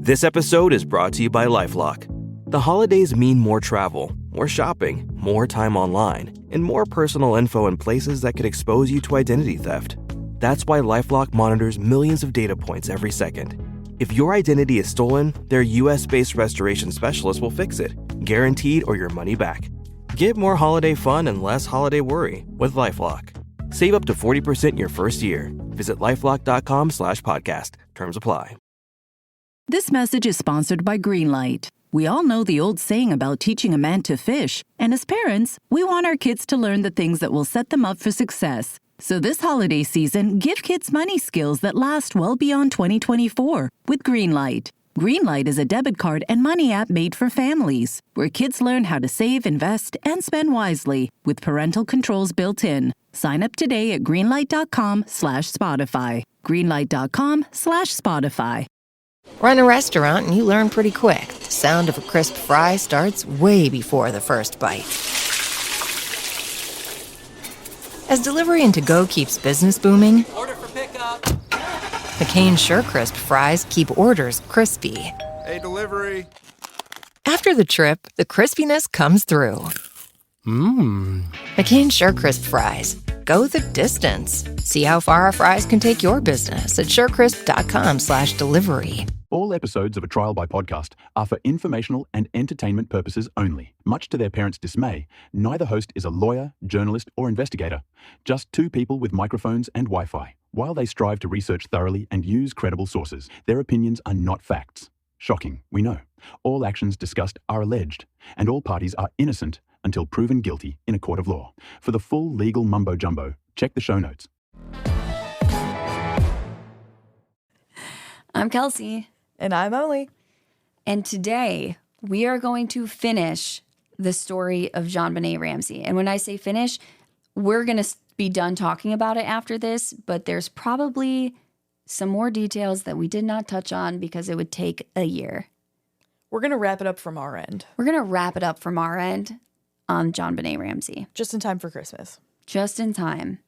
This episode is brought to you by LifeLock. The holidays mean more travel, more shopping, more time online, and more personal info in places that could expose you to identity theft. That's why LifeLock monitors millions of data points every second. If your identity is stolen, their US-based restoration specialist will fix it, guaranteed or your money back. Get more holiday fun and less holiday worry with LifeLock. Save up to 40% your first year. Visit LifeLock.com/podcast. Terms apply. This message is sponsored by Greenlight. We all know the old saying about teaching a man to fish, and as parents, we want our kids to learn the things that will set them up for success. So this holiday season, give kids money skills that last well beyond 2024 with Greenlight. Greenlight is a debit card and money app made for families, where kids learn how to save, invest, and spend wisely with parental controls built in. Sign up today at greenlight.com/Spotify. Greenlight.com/Spotify. Run a restaurant and you learn pretty quick. The sound of a crisp fry starts way before the first bite. As delivery and to-go keeps business booming, Order for pickup. McCain SureCrisp fries keep orders crispy. Hey, delivery. After the trip, the crispiness comes through. McCain SureCrisp fries. Go the distance. See how far our fries can take your business at surecrisp.com/delivery. All episodes of A Trial by Podcast are for informational and entertainment purposes only. Much to their parents' dismay, neither host is a lawyer, journalist, or investigator. Just two people with microphones and Wi-Fi. While they strive to research thoroughly and use credible sources, their opinions are not facts. Shocking, we know. All actions discussed are alleged, and all parties are innocent until proven guilty in a court of law. For the full legal mumbo-jumbo, check the show notes. I'm Kelsey. And I'm Emily. And today we are going to finish the story of JonBenét Ramsey. And when I say finish, we're going to be done talking about it after this, but there's probably some more details that we did not touch on because it would take a year. We're going to wrap it up from our end. We're going to wrap it up from our end on JonBenét Ramsey. Just in time for Christmas. Just in time.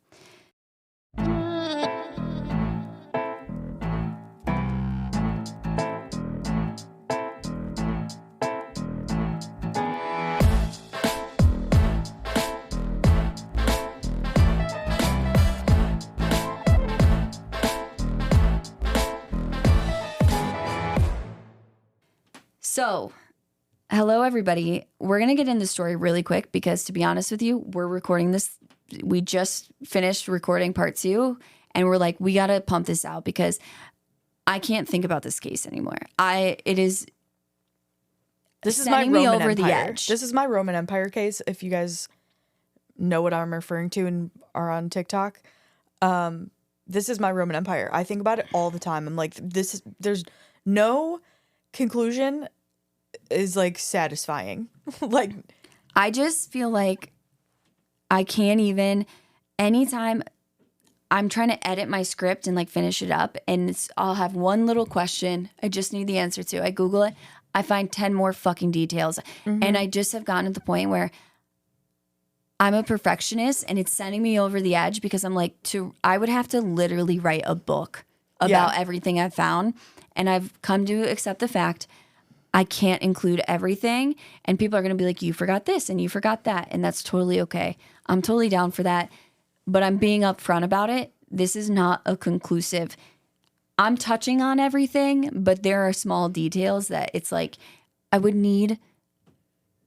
So, hello everybody. We're going to get into the story really quick because, to be honest with you, we're recording this. We just finished recording part 2 and we're like, we got to pump this out because I can't think about this case anymore. This is my Roman over Empire. The edge. This is my Roman Empire case. If you guys know what I'm referring to and are on TikTok, this is my Roman Empire. I think about it all the time. I'm like, there's no conclusion is like satisfying. Like, I just feel like I can't even, anytime I'm trying to edit my script and like finish it up and I'll have one little question I just need the answer to. I Google it. I find 10 more fucking details. And I just have gotten to the point where I'm a perfectionist and it's sending me over the edge because I'm like, I would have to literally write a book about everything I've found. And I've come to accept the fact I can't include everything. And people are going to be like, you forgot this and you forgot that. And that's totally okay. I'm totally down for that. But I'm being upfront about it. This is not a conclusive. I'm touching on everything, but there are small details that it's like I would need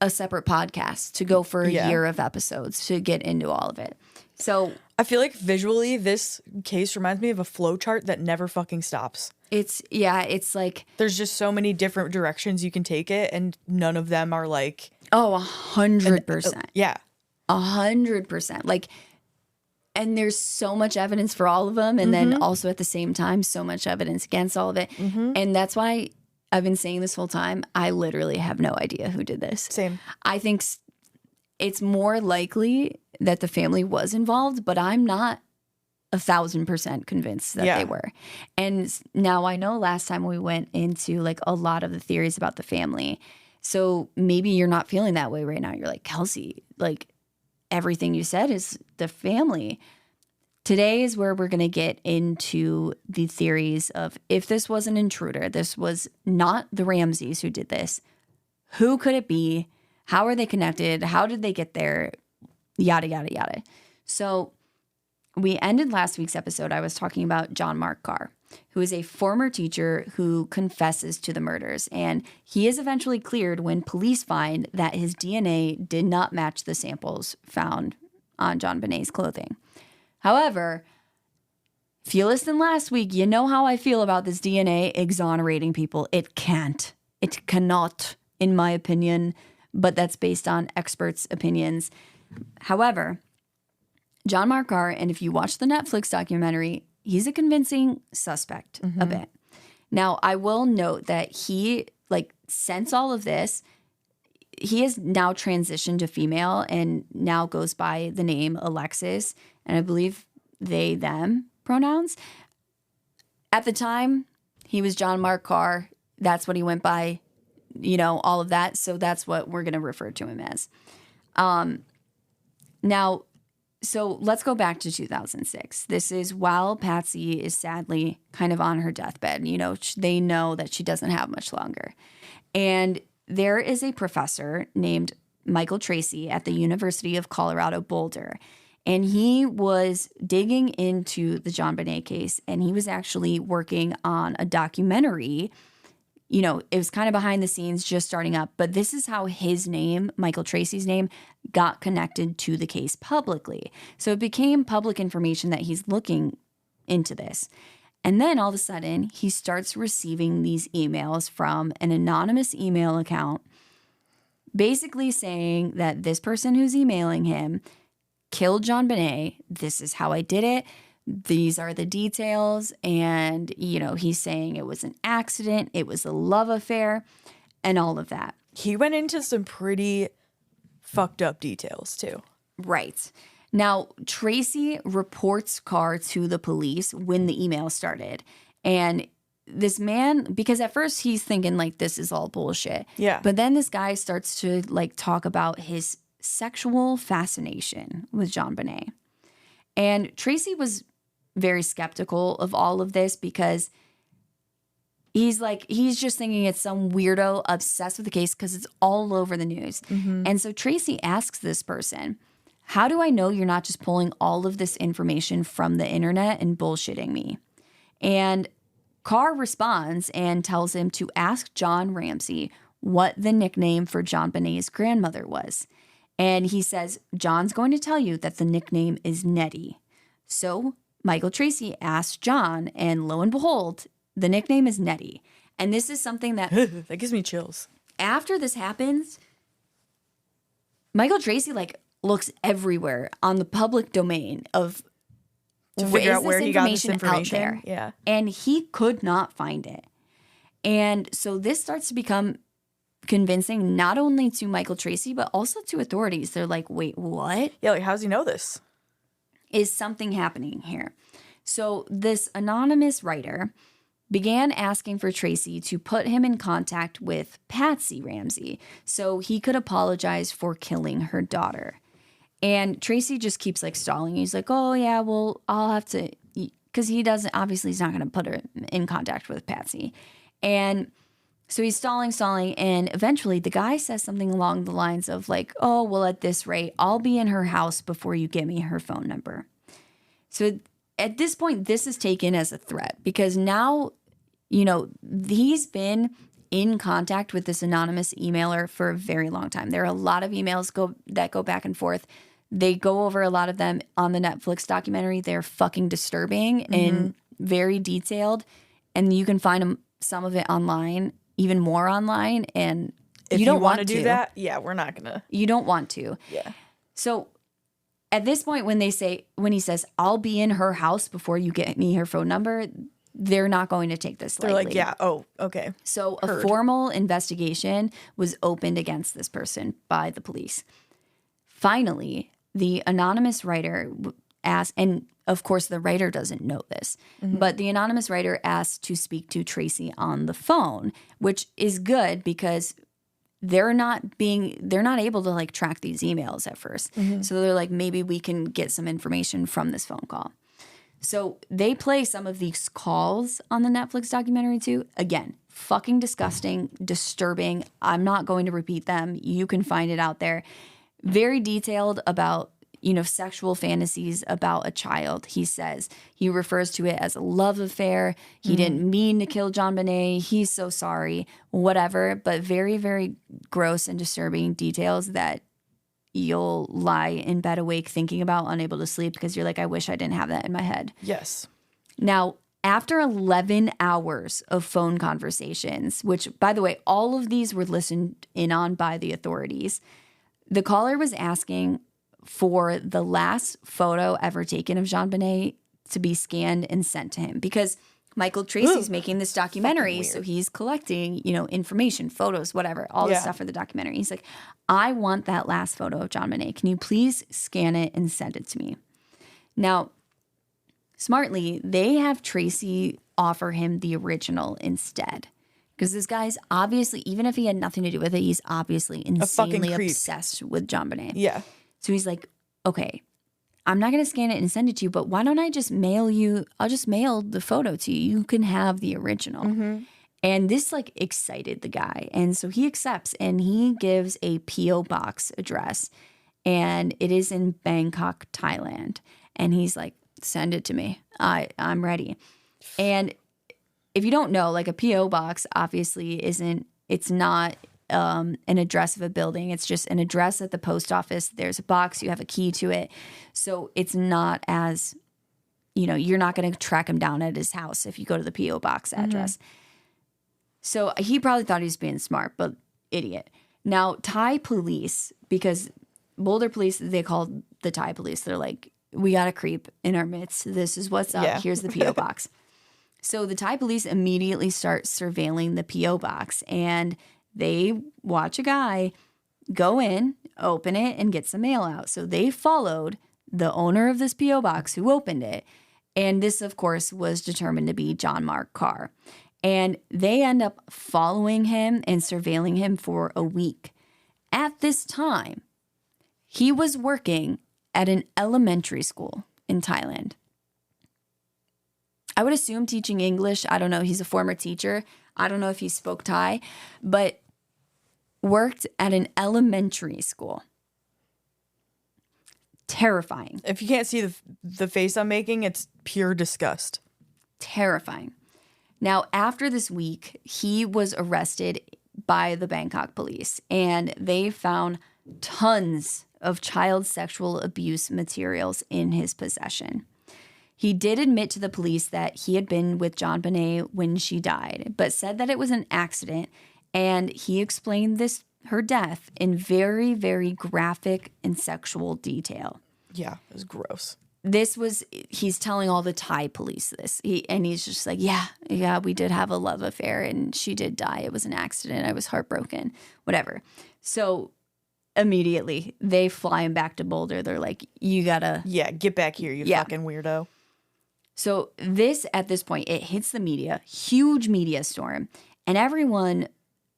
a separate podcast to go for a year of episodes to get into all of it. So I feel like visually this case reminds me of a flow chart that never fucking stops. It's like there's just so many different directions you can take it and none of them are like 100%. Yeah. 100%. Like, and there's so much evidence for all of them. And then also at the same time, so much evidence against all of it. And that's why I've been saying this whole time, I literally have no idea who did this. Same. I think it's more likely that the family was involved, but I'm not 1,000% convinced that they were. And now I know last time we went into like a lot of the theories about the family. So maybe you're not feeling that way right now. You're like, Kelsey, like everything you said is the family. Today is where we're going to get into the theories of if this was an intruder, this was not the Ramseys who did this, who could it be? How are they connected? How did they get there? Yada, yada, yada. So we ended last week's episode. I was talking about John Mark Carr, who is a former teacher who confesses to the murders. And he is eventually cleared when police find that his DNA did not match the samples found on JonBenét's clothing. However, if you listened last week, you know how I feel about this DNA exonerating people. It can't. It cannot, in my opinion, but that's based on experts' opinions. However, John Mark Carr, and if you watch the Netflix documentary, he's a convincing suspect a bit. Now, I will note that he, since all of this, he has now transitioned to female and now goes by the name Alexis, and I believe they, them pronouns. At the time, he was John Mark Carr. That's what he went by, all of that. So that's what we're going to refer to him as. Now, so let's go back to 2006. This is while Patsy is sadly kind of on her deathbed. They know that she doesn't have much longer. And there is a professor named Michael Tracy at the University of Colorado Boulder. And he was digging into the JonBenét case, and he was actually working on a documentary. It was kind of behind the scenes, just starting up. But this is how his name, Michael Tracy's name, got connected to the case publicly. So it became public information that he's looking into this. And then all of a sudden, he starts receiving these emails from an anonymous email account, basically saying that this person who's emailing him killed JonBenét. This is how I did it. These are the details. And, he's saying it was an accident. It was a love affair and all of that. He went into some pretty fucked up details too. Right. Now, Tracy reports Carr to the police when the email started. And this man, because at first he's thinking this is all bullshit. Yeah. But then this guy starts to talk about his sexual fascination with JonBenét. And Tracy was very skeptical of all of this because he's just thinking it's some weirdo obsessed with the case because it's all over the news. And so Tracy asks this person, how do I know you're not just pulling all of this information from the internet and bullshitting me? And Carr responds and tells him to ask John Ramsey what the nickname for JonBenét's grandmother was. And he says, John's going to tell you that the nickname is Nettie. So Michael Tracy asked John, and lo and behold, the nickname is Nettie. And this is something that... that gives me chills. After this happens, Michael Tracy, looks everywhere on the public domain of... To figure out where he got this information. Out there. Yeah. And he could not find it. And so this starts to become convincing not only to Michael Tracy, but also to authorities. They're like, wait, what? Yeah, how does he know this? Is something happening here? So this anonymous writer began asking for Tracy to put him in contact with Patsy Ramsey so he could apologize for killing her daughter. And Tracy just keeps stalling. He's like, oh, yeah, well, I'll have to, because he doesn't, obviously he's not going to put her in contact with Patsy. And so he's stalling, and eventually the guy says something along the lines of oh, well, at this rate, I'll be in her house before you get me her phone number. So at this point, this is taken as a threat because now, he's been in contact with this anonymous emailer for a very long time. There are a lot of emails that go back and forth. They go over a lot of them on the Netflix documentary. They're fucking disturbing and very detailed. And you can find some of it online, even more online. And if you don't want to do that, yeah, we're not gonna. You don't want to. Yeah. So at this point, when he says, I'll be in her house before you get me her phone number, they're not going to take this lightly. They're like, yeah, oh, okay. So a formal investigation was opened against this person by the police. Finally, the anonymous writer asked, and of course the writer doesn't know this, but the anonymous writer asked to speak to Tracy on the phone, which is good because they're not able to track these emails at first. So they're like, maybe we can get some information from this phone call. So they play some of these calls on the Netflix documentary too. Again, fucking disgusting, disturbing. I'm not going to repeat them. You can find it out there. Very detailed about, sexual fantasies about a child. He says he refers to it as a love affair. He didn't mean to kill JonBenét. He's so sorry, whatever. But very, very gross and disturbing details that you'll lie in bed awake thinking about, unable to sleep, because you're like, I wish I didn't have that in my head. Yes. Now, after 11 hours of phone conversations, which, by the way, all of these were listened in on by the authorities, the caller was asking for the last photo ever taken of JonBenét to be scanned and sent to him, because Michael Tracy's making this documentary, so he's collecting, information, photos, whatever, all this stuff for the documentary. He's like, I want that last photo of JonBenét. Can you please scan it and send it to me? Now, smartly, they have Tracy offer him the original instead. Because this guy's obviously, even if he had nothing to do with it, he's obviously insanely obsessed with JonBenét. Yeah. So he's like, okay, I'm not going to scan it and send it to you, but why don't I just I'll just mail the photo to you. You can have the original. And this excited the guy. And so he accepts, and he gives a P.O. box address, and it is in Bangkok, Thailand. And he's like, send it to me. I'm ready. And if you don't know, a P.O. box obviously it's not an address of a building. It's just an address at the post office. There's a box, you have a key to it. So it's not as, you're not going to track him down at his house if you go to the P.O. box address. So he probably thought he was being smart, but idiot. Now, Thai police, because Boulder police, they called the Thai police. They're like, we got a creep in our midst. This is what's up. Yeah. Here's the P.O. box. So the Thai police immediately start surveilling the P.O. box, and they watch a guy go in, open it, and get some mail out. So they followed the owner of this P.O. box who opened it. And this, of course, was determined to be John Mark Carr. And they end up following him and surveilling him for a week. At this time, he was working at an elementary school in Thailand. I would assume teaching English. I don't know. He's a former teacher. I don't know if he spoke Thai, but worked at an elementary school. Terrifying. If you can't see the face I'm making, it's pure disgust. Terrifying. Now, after this week, he was arrested by the Bangkok police, and they found tons of child sexual abuse materials in his possession. He did admit to the police that he had been with JonBenét when she died, but said that it was an accident, and he explained her death in very, very graphic and sexual detail. Yeah, it was gross. He's telling all the Thai police this. He's just like, yeah, we did have a love affair, and she did die. It was an accident. I was heartbroken, whatever. So immediately they fly him back to Boulder. They're like, you gotta. Yeah, get back here, you fucking weirdo. So at this point, it hits the media, huge media storm, and everyone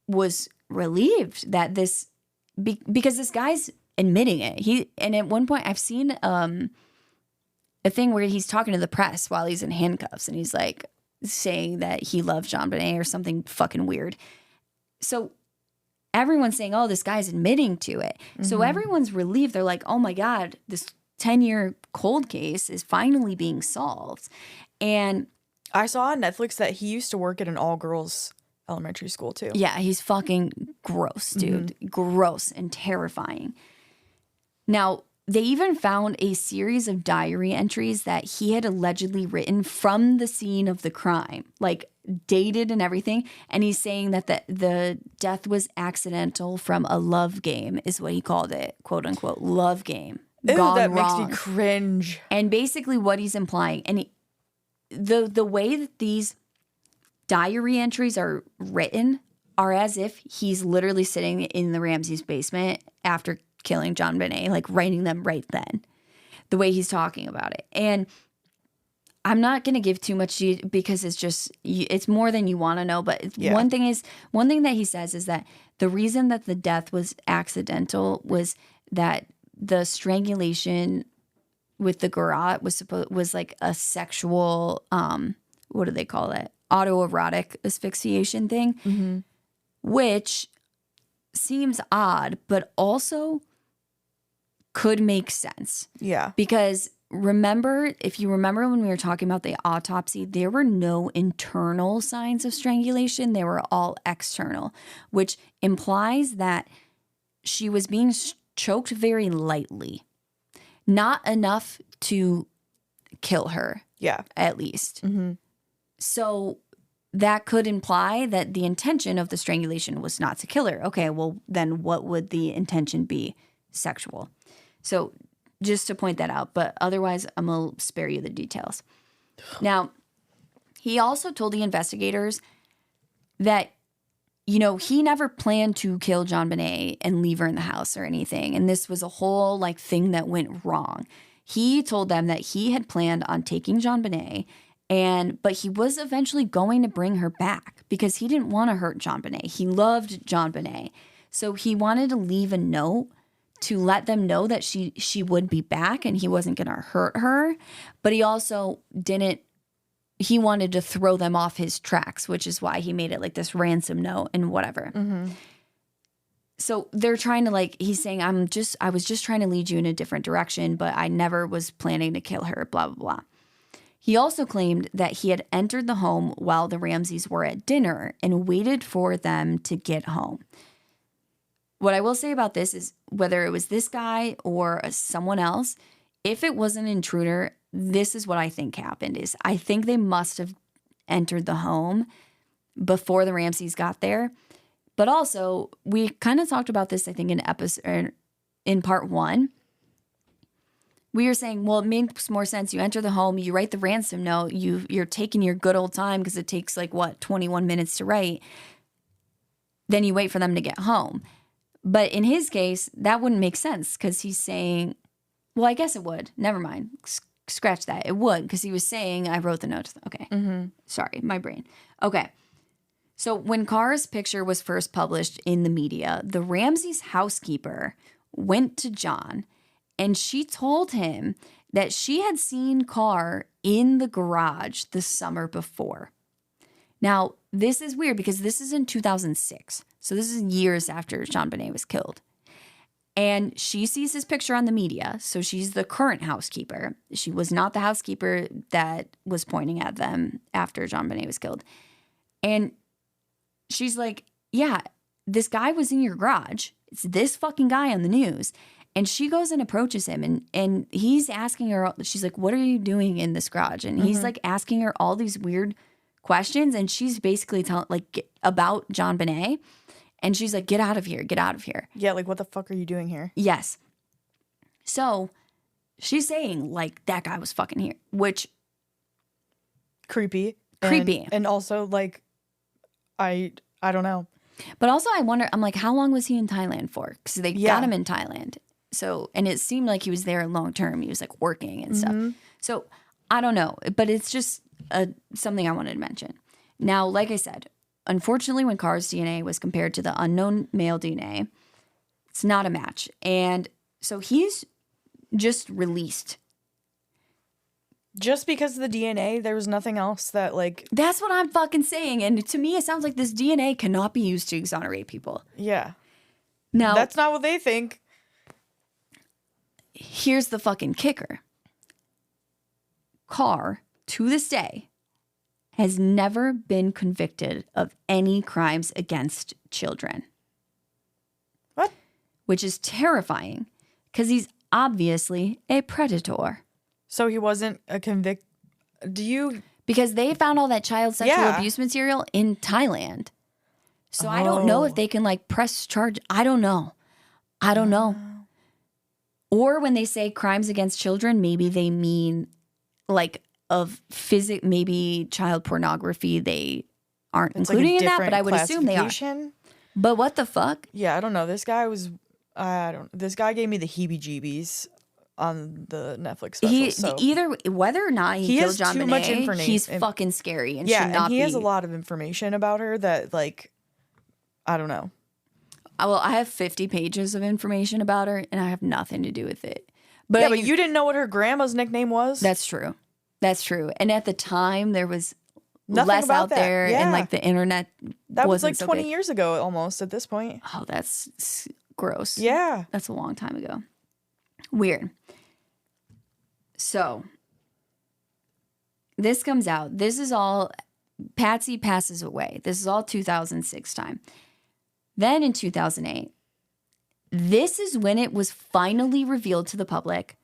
was relieved that because this guy's admitting it. And at one point, I've seen a thing where he's talking to the press while he's in handcuffs, and he's like saying that he loves JonBenét or something fucking weird. So everyone's saying, oh, this guy's admitting to it. Mm-hmm. So everyone's relieved. They're like, oh my God, this 10-year cold case is finally being solved. And I saw on Netflix that he used to work at an all-girls elementary school too. Yeah, he's fucking gross, dude. Mm-hmm. Gross and terrifying. Now, they even found a series of diary entries that he had allegedly written from the scene of the crime, dated and everything. And he's saying that the death was accidental from a love game, is what he called it, quote unquote, love game. Ew, gone that wrong. Makes me cringe. And basically what he's implying, and the way that these diary entries are written are as if he's literally sitting in the Ramsey's basement after killing JonBenét, writing them right then, the way he's talking about it. And I'm not going to give too much because it's more than you want to know. But one thing that he says is that the reason that the death was accidental was that the strangulation with the garrote was like a sexual, what do they call it? Autoerotic asphyxiation thing, which seems odd, but also could make sense. Yeah. Because if you remember when we were talking about the autopsy, there were no internal signs of strangulation. They were all external, which implies that she was being choked very lightly. Not enough to kill her. Yeah. At least. So that could imply that the intention of the strangulation was not to kill her. Okay, well, then what would the intention be? Sexual. So just to point that out, but otherwise I'm going to spare you the details. Now, he also told the investigators that, he never planned to kill JonBenét and leave her in the house or anything. And this was a whole like thing that went wrong. He told them that he had planned on taking JonBenét, but he was eventually going to bring her back because he didn't want to hurt JonBenét. He loved JonBenét. So he wanted to leave a note to let them know that she would be back and he wasn't going to hurt her. But he also he wanted to throw them off his tracks, which is why he made it like this ransom note and whatever. So they're trying to he's saying, I was just trying to lead you in a different direction, but I never was planning to kill her, blah, blah, blah. He also claimed that he had entered the home while the Ramseys were at dinner and waited for them to get home. What I will say about this is whether it was this guy or someone else, if it was an intruder, this is what I think happened is I think they must have entered the home before the Ramseys got there. But also, we kind of talked about this, I think, in part 1. We were saying, well, it makes more sense. You enter the home, you write the ransom note, you're taking your good old time because it takes 21 minutes to write. Then you wait for them to get home. But in his case, that wouldn't make sense because he's saying, well, I guess it would. Never mind. Scratch that. It would because he was saying, I wrote the note. Okay. Sorry, my brain. Okay. So when Carr's picture was first published in the media, the Ramseys' housekeeper went to John and she told him that she had seen Carr in the garage the summer before. Now, this is weird because this is in 2006. So this is years after JonBenét was killed. And she sees his picture on the media. So she's the current housekeeper. She was not the housekeeper that was pointing at them after JonBenét was killed. And she's like, yeah, this guy was in your garage. It's this fucking guy on the news. And she goes and approaches him and he's asking her, she's like, what are you doing in this garage? And he's asking her all these weird questions. And she's basically telling about JonBenét. And she's like, get out of here, get out of here. Yeah, what the fuck are you doing here? Yes. So she's saying that guy was fucking here, which. Creepy. And also I don't know. But also I wonder, I'm like, how long was he in Thailand for? Because they got him in Thailand. So, and it seemed like he was there long term. He was working and stuff. So I don't know, but it's just something I wanted to mention. Now, like I said, unfortunately, when Carr's DNA was compared to the unknown male DNA, it's not a match. And so he's just released. Just because of the DNA, there was nothing else that That's what I'm fucking saying. And to me, it sounds like this DNA cannot be used to exonerate people. Yeah. Now, that's not what they think. Here's the fucking kicker. Carr, to this day, has never been convicted of any crimes against children. What? Which is terrifying because he's obviously a predator. So he wasn't a Because they found all that child sexual abuse material in Thailand. So I don't know if they can press charge. I don't know. Or when they say crimes against children, maybe they mean maybe child pornography. They aren't including in that, but I would assume they are. But what the fuck? Yeah, I don't know. This guy gave me the heebie-jeebies on the Netflix special. Either whether or not he killed JonBenét, too much information. he's fucking scary and should should not and he be. has a lot of information about her that I don't know. Well, I have 50 pages of information about her and I have nothing to do with it. yeah, but you didn't know what her grandma's nickname was? That's true. That's true. And at the time, there was Nothing less about out that. there, and Yeah. like the internet That was wasn't like so 20 big. years ago almost at this point. Oh, that's gross. Yeah. That's a long time ago. Weird. So this comes out. This is all, Patsy passes away. This is all 2006 time. Then in 2008, this is when it was finally revealed to the public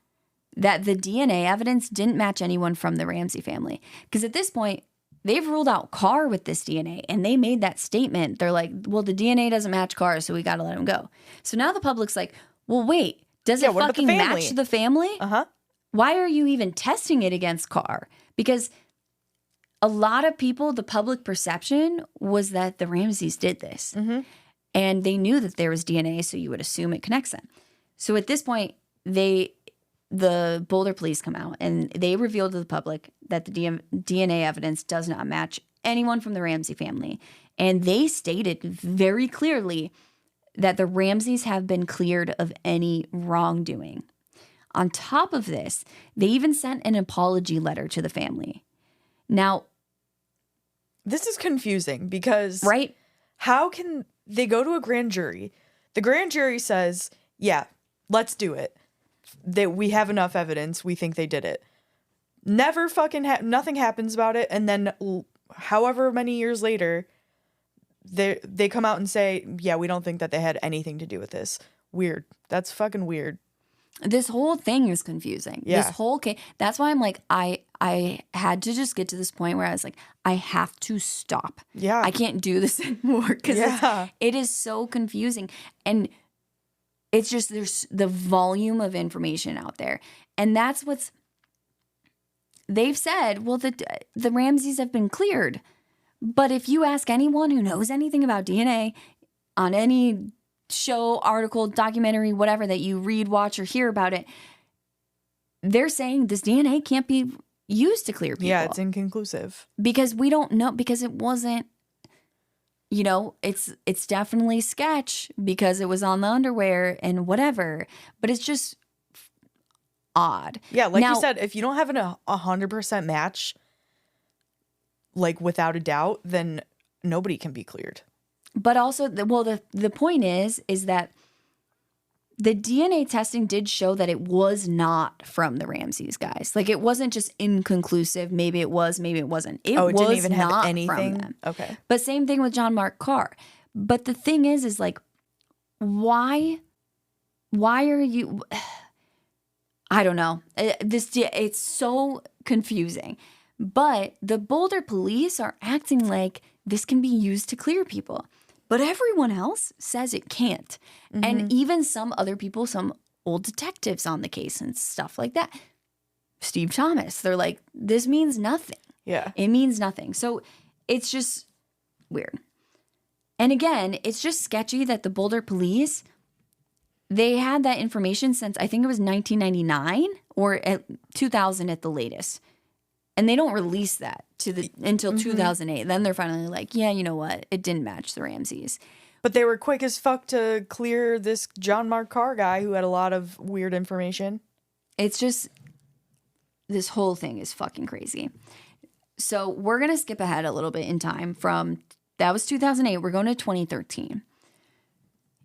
that the DNA evidence didn't match anyone from the Ramsey family. Because at this point, they've ruled out Carr with this DNA, and they made that statement. They're like, well, the DNA doesn't match Carr, so we got to let him go. So now the public's like, well, wait, does it what about the fucking family? match the family? Uh-huh. Why are you even testing it against Carr? Because a lot of people, the public perception was that the Ramseys did this. Mm-hmm. And they knew that there was DNA, so you would assume it connects them. So at this point, the Boulder police come out and they reveal to the public that the DNA evidence does not match anyone from the Ramsey family. And they stated very clearly that the Ramseys have been cleared of any wrongdoing. On top of this, they even sent an apology letter to the family. Now, this is confusing because right? How can they go to a grand jury? The grand jury says, yeah, let's do it. We have enough evidence. We think they did it. Never fucking nothing happens about it. And then however many years later, they come out and say, yeah, we don't think that they had anything to do with this. Weird. That's fucking weird. This whole thing is confusing. Yeah. This whole case. That's why I'm like, I had to just get to this point where I was like, I have to stop. Yeah. I can't do this anymore because it is so confusing. And it's just, there's the volume of information out there. And that's what's, they've said, well, the Ramseys have been cleared. But if you ask anyone who knows anything about DNA on any show, article, documentary, whatever that you read, watch, or hear about it, they're saying this DNA can't be used to clear people. Yeah, it's inconclusive. Because we don't know, because it wasn't, you know, it's definitely sketch because it was on the underwear and whatever, but it's just odd. Yeah, like now, you said, if you don't have an 100% match, like without a doubt, then nobody can be cleared. But also, the point is that the DNA testing did show that it was not from the Ramseys, guys. Like, it wasn't just inconclusive. Maybe it was, maybe it wasn't. It didn't was even not have anything? from them. Okay. But same thing with John Mark Carr. But the thing is like, why are you... I don't know. It's so confusing. But the Boulder police are acting like this can be used to clear people. But everyone else says it can't. Mm-hmm. And even some other people, some old detectives on the case and stuff like that. Steve Thomas, they're like, this means nothing. Yeah. It means nothing. So it's just weird. And again, it's just sketchy that the Boulder police, they had that information since I think it was 1999 or 2000 at the latest. And they don't release that until 2008. Then they're finally like, yeah, you know what? It didn't match the Ramseys. But they were quick as fuck to clear this John Mark Carr guy who had a lot of weird information. It's just, this whole thing is fucking crazy. So we're going to skip ahead a little bit in time from, that was 2008. We're going to 2013.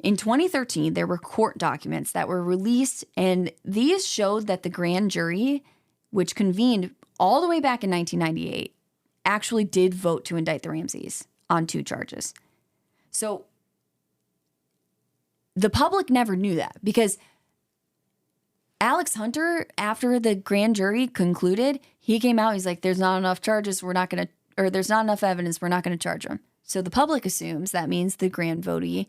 In 2013, there were court documents that were released, and these showed that the grand jury, which convened all the way back in 1998, actually did vote to indict the Ramseys on 2 charges. So the public never knew that because Alex Hunter, after the grand jury concluded, he came out, he's like, there's not enough charges, there's not enough evidence, we're not going to charge them. So the public assumes that means the grand jury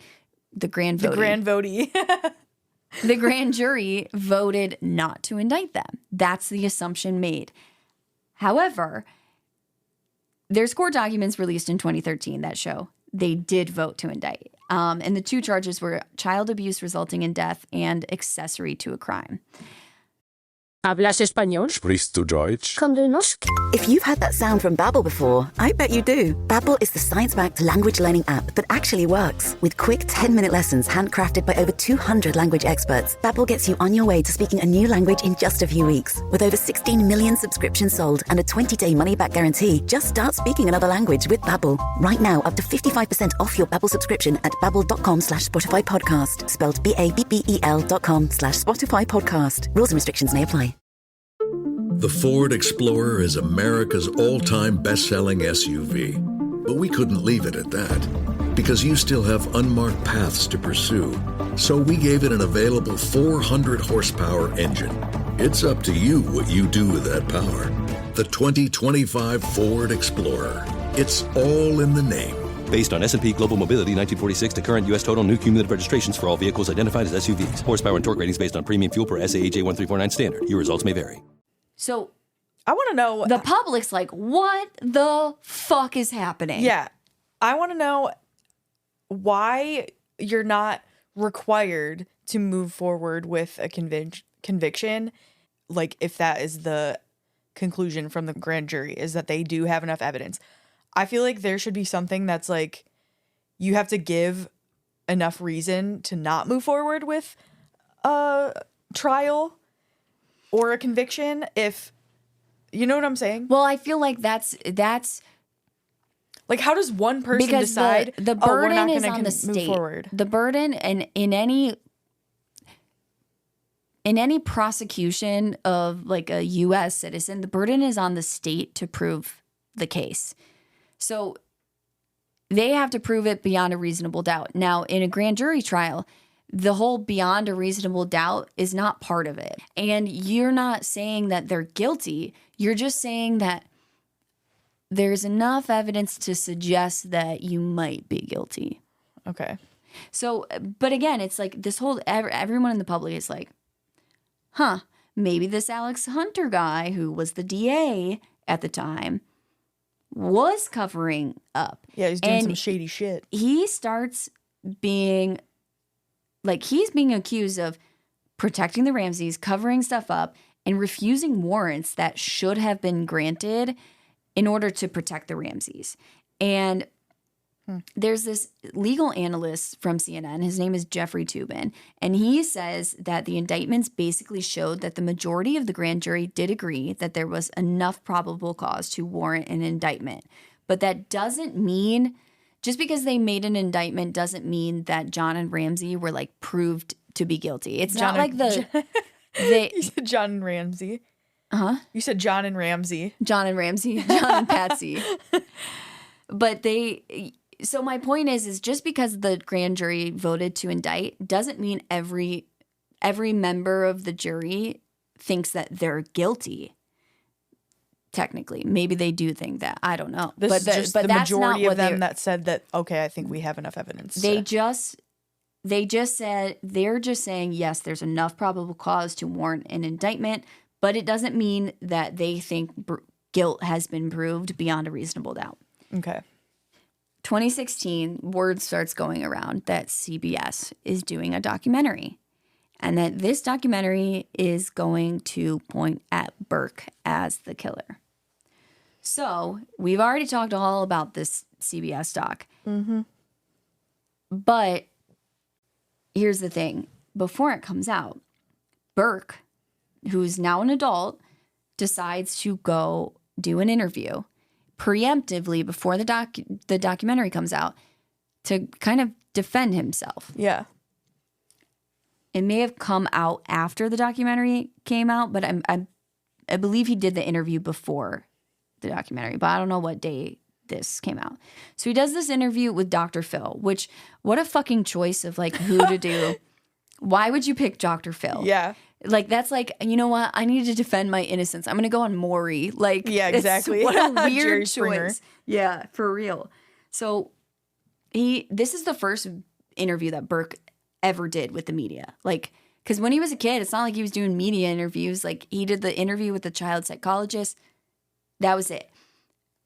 voted not to indict them. That's the assumption made. However, there's court documents released in 2013 that show they did vote to indict. And the 2 charges were child abuse resulting in death and accessory to a crime. ¿Hablas español? Sprichst du Deutsch? If you've had that sound from Babbel before, I bet you do. Babbel is the science-backed language learning app that actually works. With quick 10-minute lessons handcrafted by over 200 language experts, Babbel gets you on your way to speaking a new language in just a few weeks. With over 16 million subscriptions sold and a 20-day money-back guarantee, just start speaking another language with Babbel. Right now, up to 55% off your Babbel subscription at babbel.com/Spotify podcast. Spelled BABBEL.com/Spotify podcast. Rules and restrictions may apply. The Ford Explorer is America's all-time best-selling SUV. But we couldn't leave it at that, because you still have unmarked paths to pursue. So we gave it an available 400-horsepower engine. It's up to you what you do with that power. The 2025 Ford Explorer. It's all in the name. Based on S&P Global Mobility 1946 to current U.S. total new cumulative registrations for all vehicles identified as SUVs. Horsepower and torque ratings based on premium fuel per SAE J1349 standard. Your results may vary. So I want to know. the public's like, what the fuck is happening? Yeah. I want to know why you're not required to move forward with a conviction. Like, if that is the conclusion from the grand jury, is that they do have enough evidence. I feel like there should be something that's like, you have to give enough reason to not move forward with a trial or a conviction, if you know what I'm saying. Well, I feel like that's like, how does one person because decide the we're burden not is gonna on the move state. forward? The burden, and in any prosecution of like a U.S. citizen, the burden is on the state to prove the case. So they have to prove it beyond a reasonable doubt. Now, in a grand jury trial, the whole beyond a reasonable doubt is not part of it. And you're not saying that they're guilty. You're just saying that there's enough evidence to suggest that you might be guilty. Okay. So, but again, it's like this whole, everyone in the public is like, maybe this Alex Hunter guy who was the DA at the time was covering up. Yeah, he's doing some shady shit. He starts being, like, he's being accused of protecting the Ramseys, covering stuff up, and refusing warrants that should have been granted in order to protect the Ramseys. And there's this legal analyst from CNN. His name is Jeffrey Toobin. And he says that the indictments basically showed that the majority of the grand jury did agree that there was enough probable cause to warrant an indictment. But that doesn't mean, just because they made an indictment doesn't mean that John and Ramsey were like proved to be guilty. It's not like you said John and Ramsey. You said John and Ramsey. John and Ramsey. John and Patsy. But so my point is just because the grand jury voted to indict doesn't mean every member of the jury thinks that they're guilty. Technically, maybe they do think that. I don't know. This is just the majority of them that said that, okay, I think we have enough evidence. They just said, they're just saying, yes, there's enough probable cause to warrant an indictment, but it doesn't mean that they think guilt has been proved beyond a reasonable doubt. Okay. 2016, word starts going around that CBS is doing a documentary, and that this documentary is going to point at Burke as the killer. So we've already talked all about this CBS doc. Mm-hmm. But here's the thing. Before it comes out, Burke, who's now an adult, decides to go do an interview preemptively before the documentary comes out to kind of defend himself. Yeah. It may have come out after the documentary came out, but I believe he did the interview before the documentary, but I don't know what day this came out. So he does this interview with Dr. Phil, which, what a fucking choice of like who to do. Why would you pick Dr. Phil? Yeah. Like, that's like, you know what? I need to defend my innocence. I'm going to go on Maury. Like, yeah, exactly. What a weird Jerry choice. Springer. Yeah, for real. So this is the first interview that Burke ever did with the media. Like, because when he was a kid, it's not like he was doing media interviews. Like, he did the interview with the child psychologist. That was it.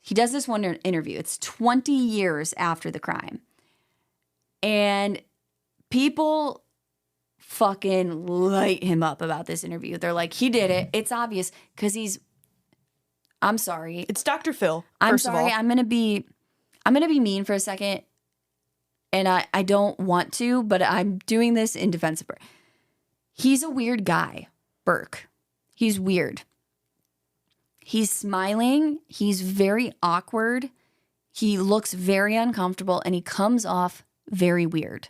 He does this one interview. It's 20 years after the crime. And people fucking light him up about this interview. They're like, he did it. It's obvious because I'm sorry. It's Dr. Phil. I'm sorry. I'm gonna be mean for a second, and I don't want to, but I'm doing this in defense of Burke. He's a weird guy, Burke. He's weird. He's smiling. He's very awkward. He looks very uncomfortable, and he comes off very weird,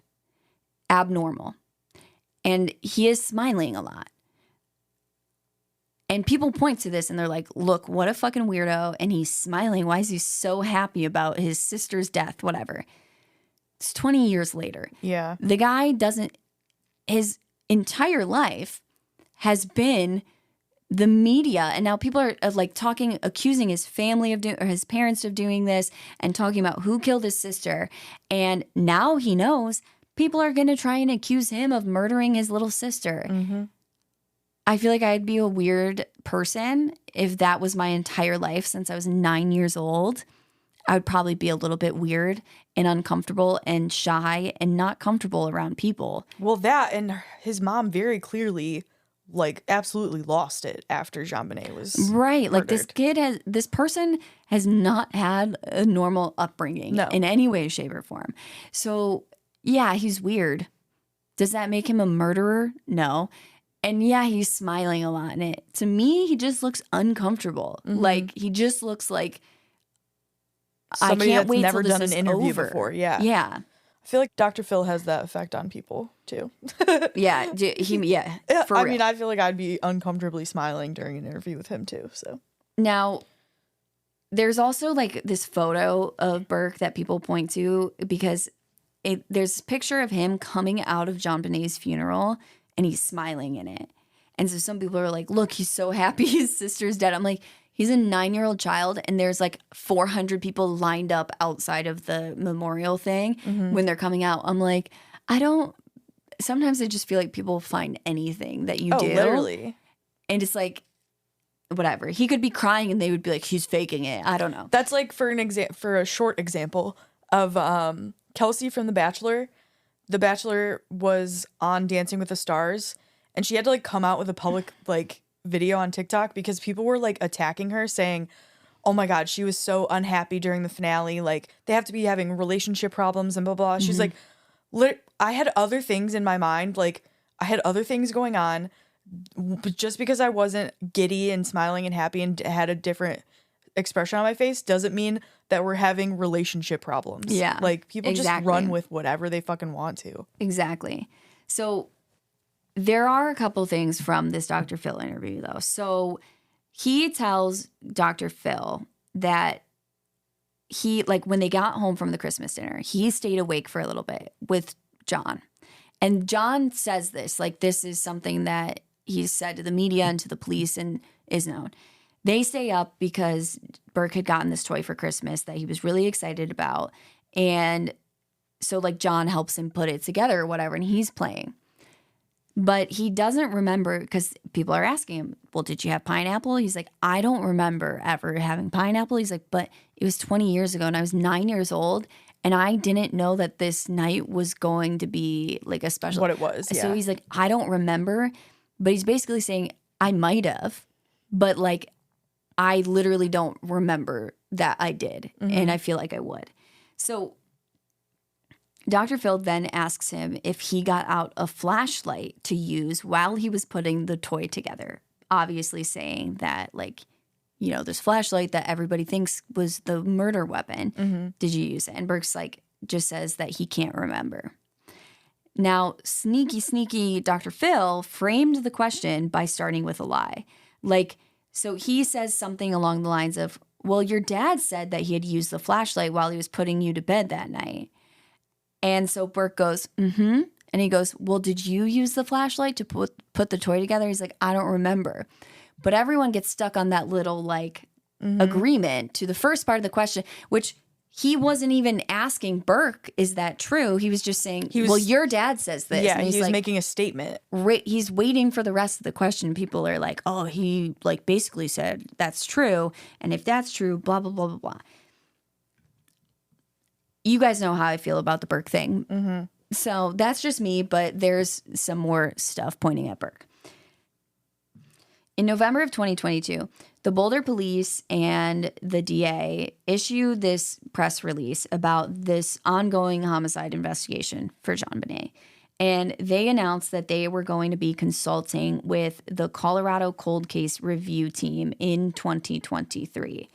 abnormal. And he is smiling a lot. And people point to this and they're like, look, what a fucking weirdo. And he's smiling. Why is he so happy about his sister's death? Whatever. It's 20 years later. Yeah. The guy his entire life has been the media. And now people are like accusing his family or his parents of doing this and talking about who killed his sister. And now he knows people are going to try and accuse him of murdering his little sister. Mm-hmm. I feel like I'd be a weird person if that was my entire life since I was 9 years old. I would probably be a little bit weird and uncomfortable and shy and not comfortable around people. Well, that and his mom very clearly, like, absolutely lost it after JonBenét was right. Like, murdered. this person has not had a normal upbringing in any way, shape, or form. So, yeah, he's weird. Does that make him a murderer? No. And yeah, he's smiling a lot in it. To me, he just looks uncomfortable. Mm-hmm. Like, he just looks like somebody I can't that's wait never till done this an is interview over. before. Yeah. Yeah. I feel like Dr. Phil has that effect on people too. Yeah. For I real. mean, I feel like I'd be uncomfortably smiling during an interview with him too. So now, there's also like this photo of Burke that people point to because there's a picture of him coming out of JonBenét's funeral and he's smiling in it. And so some people are like, look, he's so happy his sister's dead. I'm like, he's a 9-year-old child and there's like 400 people lined up outside of the memorial thing when they're coming out. I'm like, sometimes I just feel like people find anything that you do. Literally. And it's like, whatever. He could be crying and they would be like, he's faking it. I don't know. That's like for a short example of Kelsey from The Bachelor. The Bachelor was on Dancing with the Stars and she had to like come out with a public like video on TikTok because people were like attacking her saying, oh my God, she was so unhappy during the finale. Like they have to be having relationship problems and blah, blah. She's like, I had other things in my mind. Like I had other things going on. But just because I wasn't giddy and smiling and happy and had a different expression on my face doesn't mean that we're having relationship problems. Yeah. Like people just run with whatever they fucking want to. Exactly. So there are a couple things from this Dr. Phil interview though. So he tells Dr. Phil that he, like when they got home from the Christmas dinner, he stayed awake for a little bit with John. And John says this, like this is something that he's said to the media and to the police and is known. They stay up because Burke had gotten this toy for Christmas that he was really excited about. And so like John helps him put it together or whatever, and he's playing. But he doesn't remember because people are asking him, well, did you have pineapple? He's like, I don't remember ever having pineapple. He's like, but it was 20 years ago and I was 9 years old. And I didn't know that this night was going to be like a special. What it was, yeah. So he's like, I don't remember. But he's basically saying, I might have. But like, I literally don't remember that I did. And I feel like I would. So Dr. Phil then asks him if he got out a flashlight to use while he was putting the toy together. Obviously saying that like, you know, this flashlight that everybody thinks was the murder weapon. Did you use it? And Burke's like, just says that he can't remember. Now, sneaky Dr. Phil framed the question by starting with a lie. Like, so he says something along the lines of, well, your dad said that he had used the flashlight while he was putting you to bed that night. And so Burke goes, And he goes, well, did you use the flashlight to put the toy together? He's like, I don't remember. But everyone gets stuck on that little like agreement to the first part of the question, which he wasn't even asking Burke, is that true? He was just saying, well, your dad says this. Yeah, and he's like, making a statement. He's waiting for the rest of the question. People are like, oh, he like basically said that's true. And if that's true, blah, blah, blah, blah, blah. You guys know how I feel about the Burke thing. So that's just me, but there's some more stuff pointing at Burke. In November of 2022, the Boulder police and the DA issued this press release about this ongoing homicide investigation for JonBenét. And they announced that they were going to be consulting with the Colorado Cold Case Review Team in 2023.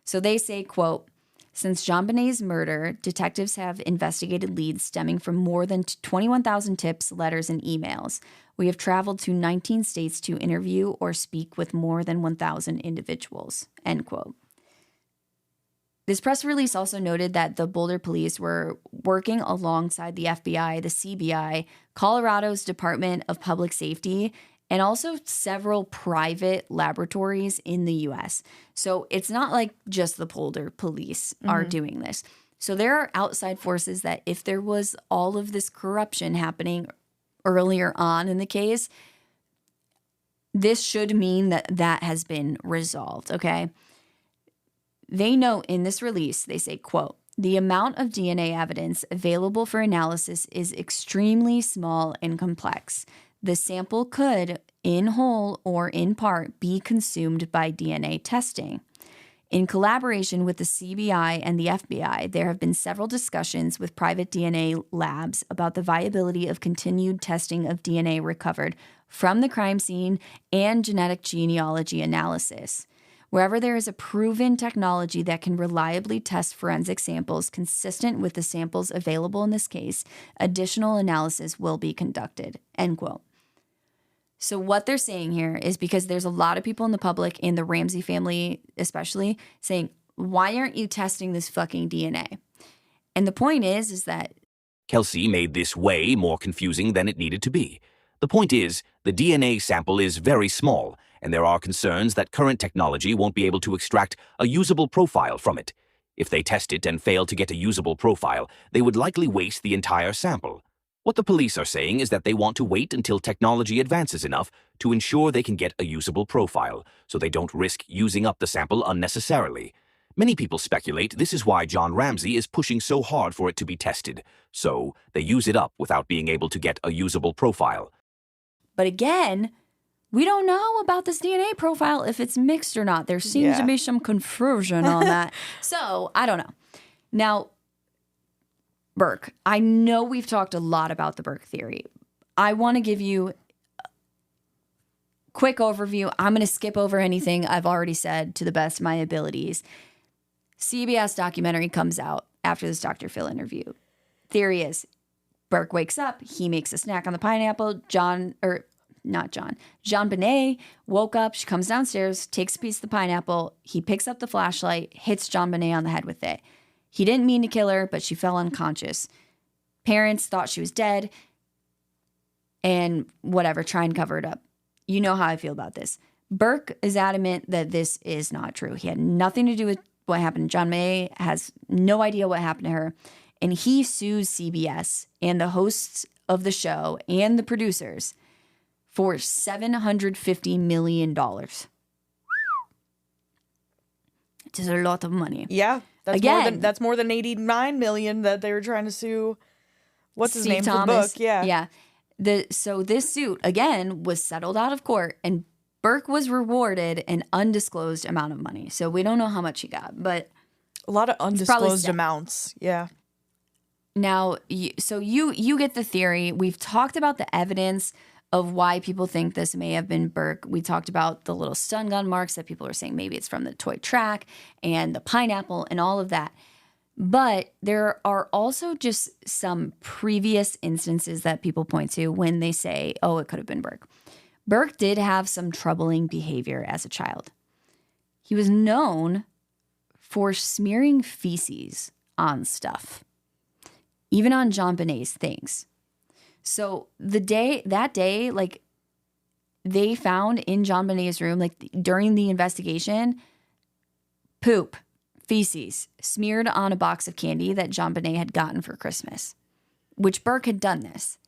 So they say, quote, since JonBenét's murder, detectives have investigated leads stemming from more than 21,000 tips, letters, and emails. We have traveled to 19 states to interview or speak with more than 1,000 individuals, end quote. This press release also noted that the Boulder police were working alongside the FBI, the CBI, Colorado's Department of Public Safety, and also several private laboratories in the U.S. So it's not like just the Boulder police are doing this. So there are outside forces that if there was all of this corruption happening earlier on in the case, this should mean that that has been resolved, okay? They note in this release, they say, quote, the amount of DNA evidence available for analysis is extremely small and complex. The sample could, in whole or in part, be consumed by DNA testing. In collaboration with the CBI and the FBI, there have been several discussions with private DNA labs about the viability of continued testing of DNA recovered from the crime scene and genetic genealogy analysis. Wherever there is a proven technology that can reliably test forensic samples consistent with the samples available in this case, additional analysis will be conducted, end quote. So what they're saying here is because there's a lot of people in the public, in the Ramsey family especially, saying, why aren't you testing this fucking DNA? And the point is that Kelsey made this way more confusing than it needed to be. The point is, the DNA sample is very small, and there are concerns that current technology won't be able to extract a usable profile from it. If they test it and fail to get a usable profile, they would likely waste the entire sample. What the police are saying is that they want to wait until technology advances enough to ensure they can get a usable profile, so they don't risk using up the sample unnecessarily. Many people speculate this is why John Ramsey is pushing so hard for it to be tested, so they use it up without being able to get a usable profile. But again, we don't know about this DNA profile if it's mixed or not. There seems to be some confusion on that. So, I don't know. Now, Burke, I know we've talked a lot about the Burke theory. I want to give you a quick overview. I'm going to skip over anything I've already said to the best of my abilities. CBS documentary comes out after this Dr. Phil interview. Theory is Burke wakes up, he makes a snack on the pineapple. JonBenét woke up, she comes downstairs, takes a piece of the pineapple, he picks up the flashlight, hits JonBenét on the head with it. He didn't mean to kill her, but she fell unconscious. Parents thought she was dead and whatever, try and cover it up. You know how I feel about this. Burke is adamant that this is not true. He had nothing to do with what happened. JonBenét has no idea what happened to her. And he sues CBS and the hosts of the show and the producers for $750 million. It is a lot of money. Yeah. That's more than 89 million that they were trying to sue. What's his name for the book? Yeah. So this suit again was settled out of court, and Burke was rewarded an undisclosed amount of money. So we don't know how much he got, but a lot of undisclosed amounts. Yeah. Now, you get the theory. We've talked about the evidence of why people think this may have been Burke. We talked about the little stun gun marks that people are saying maybe it's from the toy track and the pineapple and all of that. But there are also just some previous instances that people point to when they say, oh, it could have been Burke. Burke did have some troubling behavior as a child. He was known for smearing feces on stuff, even on JonBenét's things. So that day, like, they found in JonBenét's room, like, during the investigation, poop, feces, smeared on a box of candy that JonBenét had gotten for Christmas, which Burke had done this.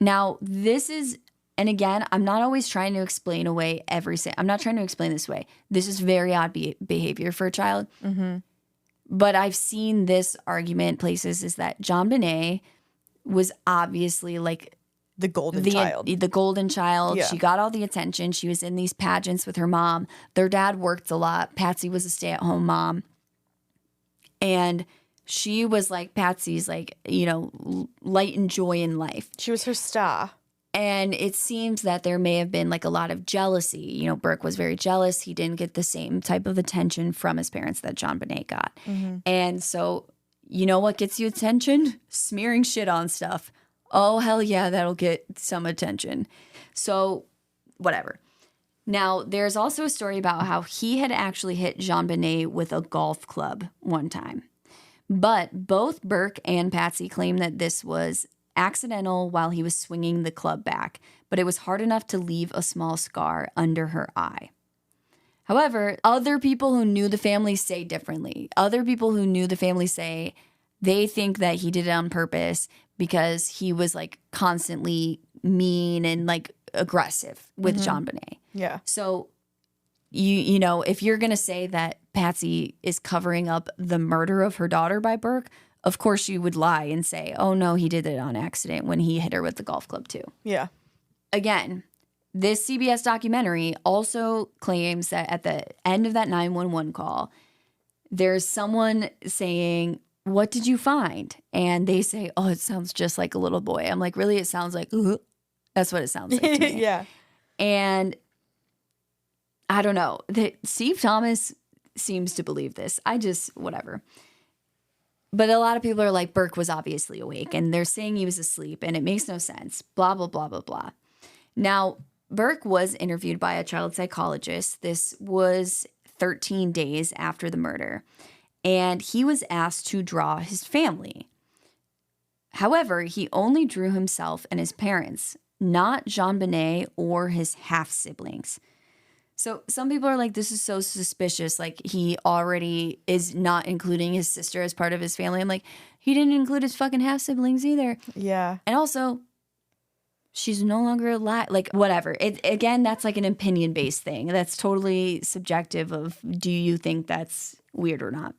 Now, this is, and again, I'm not always trying to explain away I'm not trying to explain this way. This is very odd behavior for a child. Mm-hmm. But I've seen this argument places is that JonBenét was obviously like The golden child. The golden child. Yeah. She got all the attention. She was in these pageants with her mom. Their dad worked a lot. Patsy was a stay-at-home mom. And she was like Patsy's like, you know, light and joy in life. She was her star. And it seems that there may have been like a lot of jealousy. You know, Burke was very jealous. He didn't get the same type of attention from his parents that JonBenét got. And so, you know what gets you attention? Smearing shit on stuff. Oh, hell yeah, that'll get some attention. So, whatever. Now, there's also a story about how he had actually hit JonBenét with a golf club one time. But both Burke and Patsy claim that this was accidental while he was swinging the club back, but it was hard enough to leave a small scar under her eye. However, other people who knew the family say differently. Other people who knew the family say they think that he did it on purpose because he was like constantly mean and like aggressive with JonBenét. Yeah. So you know, if you're going to say that Patsy is covering up the murder of her daughter by Burke, of course you would lie and say, oh no, he did it on accident when he hit her with the golf club too. Yeah. Again, this CBS documentary also claims that at the end of that 911 call, there's someone saying, what did you find? And they say, oh, it sounds just like a little boy. I'm like, really? It sounds like, that's what it sounds like to me. Yeah. And I don't know. Steve Thomas seems to believe this. Whatever. But a lot of people are like, Burke was obviously awake, and they're saying he was asleep, and it makes no sense. Blah, blah, blah, blah, blah. Now, Burke was interviewed by a child psychologist. This was 13 days after the murder, and he was asked to draw his family. However, he only drew himself and his parents, not JonBenét or his half-siblings. So some people are like, this is so suspicious. Like, he already is not including his sister as part of his family. I'm like, he didn't include his fucking half-siblings either. Yeah. And also, she's no longer alive. Like, whatever. Again, that's like an opinion-based thing. That's totally subjective of, do you think that's weird or not?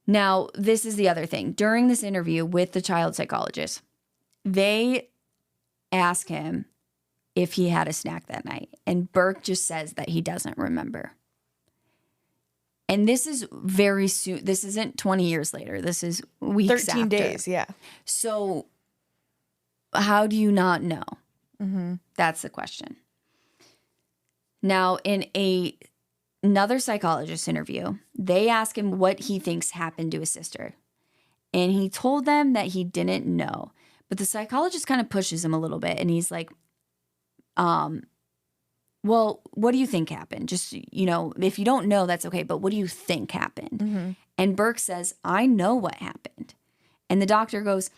Now, this is the other thing. During this interview with the child psychologist, they ask him if he had a snack that night. And Burke just says that he doesn't remember. And this is very soon. This isn't 20 years later. This is weeks 13 after. days, yeah. So how do you not know? Mm-hmm. That's the question. Now, in another psychologist interview, they ask him what he thinks happened to his sister. And he told them that he didn't know. But the psychologist kind of pushes him a little bit. And he's like, well, what do you think happened? Just, you know, if you don't know, that's okay. But what do you think happened? Mm-hmm. And Burke says, I know what happened. And the doctor goes,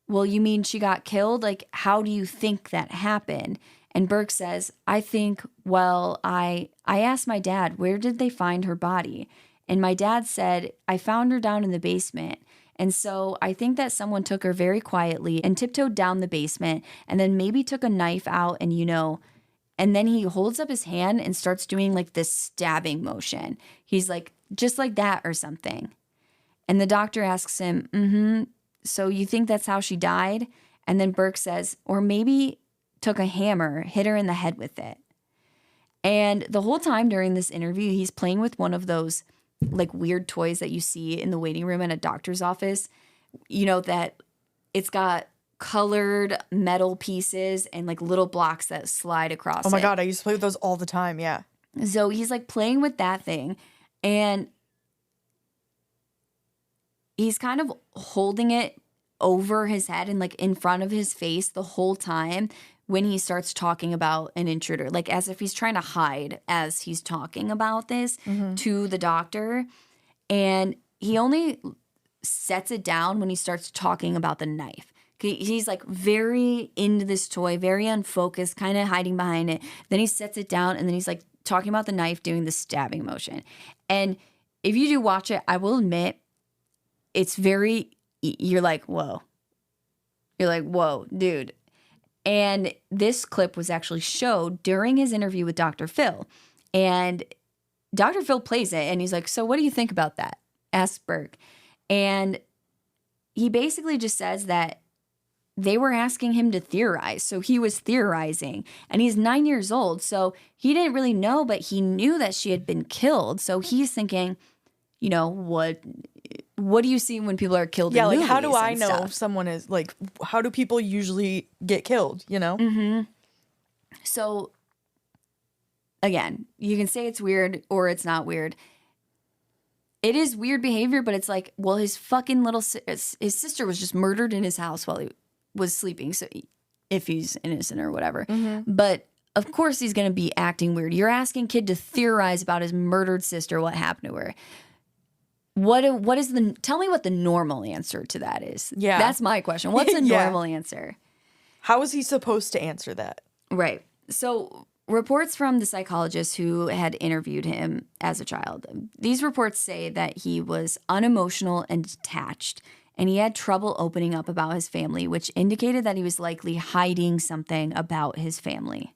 well, you mean she got killed? Like, how do you think that happened? And Burke says, I think, well, I asked my dad, where did they find her body? And my dad said, I found her down in the basement. And so I think that someone took her very quietly and tiptoed down the basement and then maybe took a knife out and, you know, and then he holds up his hand and starts doing like this stabbing motion. He's like, just like that or something. And the doctor asks him, so you think that's how she died? And then Burke says, or maybe took a hammer, hit her in the head with it. And the whole time during this interview, he's playing with one of those like weird toys that you see in the waiting room in a doctor's office, you know, that it's got colored metal pieces and like little blocks that slide across. Oh my God, I used to play with those all the time. Yeah. So he's like playing with that thing and he's kind of holding it over his head and like in front of his face the whole time when he starts talking about an intruder, like as if he's trying to hide as he's talking about this to the doctor. And he only sets it down when he starts talking about the knife. He's like very into this toy, very unfocused, kind of hiding behind it. Then he sets it down and then he's like talking about the knife, doing the stabbing motion. And if you do watch it, I will admit it's very, you're like, whoa. You're like, whoa, dude. And this clip was actually showed during his interview with Dr. Phil. And Dr. Phil plays it and he's like, so what do you think about that? Asks Burke. And he basically just says that they were asking him to theorize. So he was theorizing, and he's 9 years old. So he didn't really know, but he knew that she had been killed. So he's thinking, you know, what do you see when people are killed in movies? Yeah, like how do I and know stuff? if someone is like, how do people usually get killed, you know? Mm-hmm. So again, you can say it's weird or it's not weird. It is weird behavior, but it's like, well, his fucking his sister was just murdered in his house while he was sleeping. So if he's innocent or whatever. Mm-hmm. But of course he's going to be acting weird. You're asking kid to theorize about his murdered sister, what happened to her. Tell me what the normal answer to that is. Yeah. That's my question. What's a Yeah. normal answer? How is he supposed to answer that? Right. So reports from the psychologist who had interviewed him as a child. These reports say that he was unemotional and detached, and he had trouble opening up about his family, which indicated that he was likely hiding something about his family.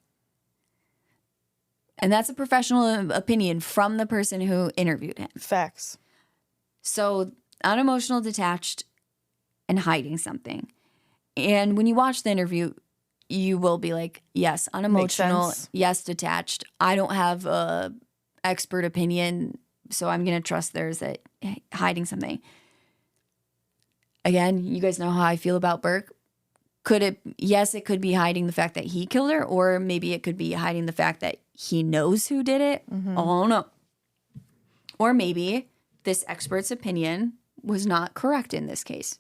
And that's a professional opinion from the person who interviewed him. Facts. So unemotional, detached, and hiding something. And when you watch the interview, you will be like, yes, unemotional, yes, detached. I don't have a expert opinion, so I'm going to trust theirs that hiding something. Again, you guys know how I feel about Burke. Yes, it could be hiding the fact that he killed her, or maybe it could be hiding the fact that he knows who did it. Mm-hmm. Oh, no. Or maybe this expert's opinion was not correct in this case.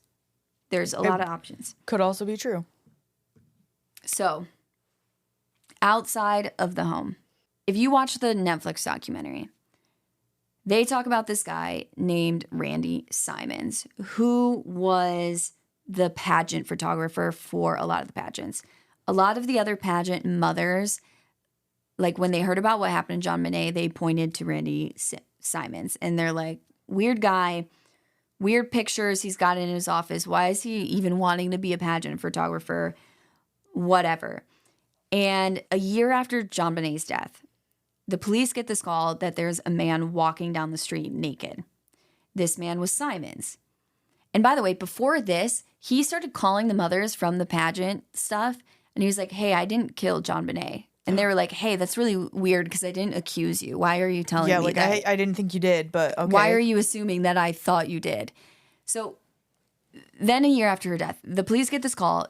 There's a lot of options. Could also be true. So, outside of the home, if you watch the Netflix documentary, they talk about this guy named Randy Simons, who was the pageant photographer for a lot of the pageants. A lot of the other pageant mothers, like when they heard about what happened to JonBenét, they pointed to Randy Simons, and they're like, weird guy, weird pictures he's got in his office. Why is he even wanting to be a pageant photographer? Whatever. And a year after JonBenét's death, the police get this call that there's a man walking down the street naked. This man was Simons. And by the way, before this, he started calling the mothers from the pageant stuff. And he was like, hey, I didn't kill JonBenét. And they were like, hey, that's really weird because I didn't accuse you. Why are you telling me like, that? I didn't think you did, but okay. Why are you assuming that I thought you did? So then a year after her death, the police get this call.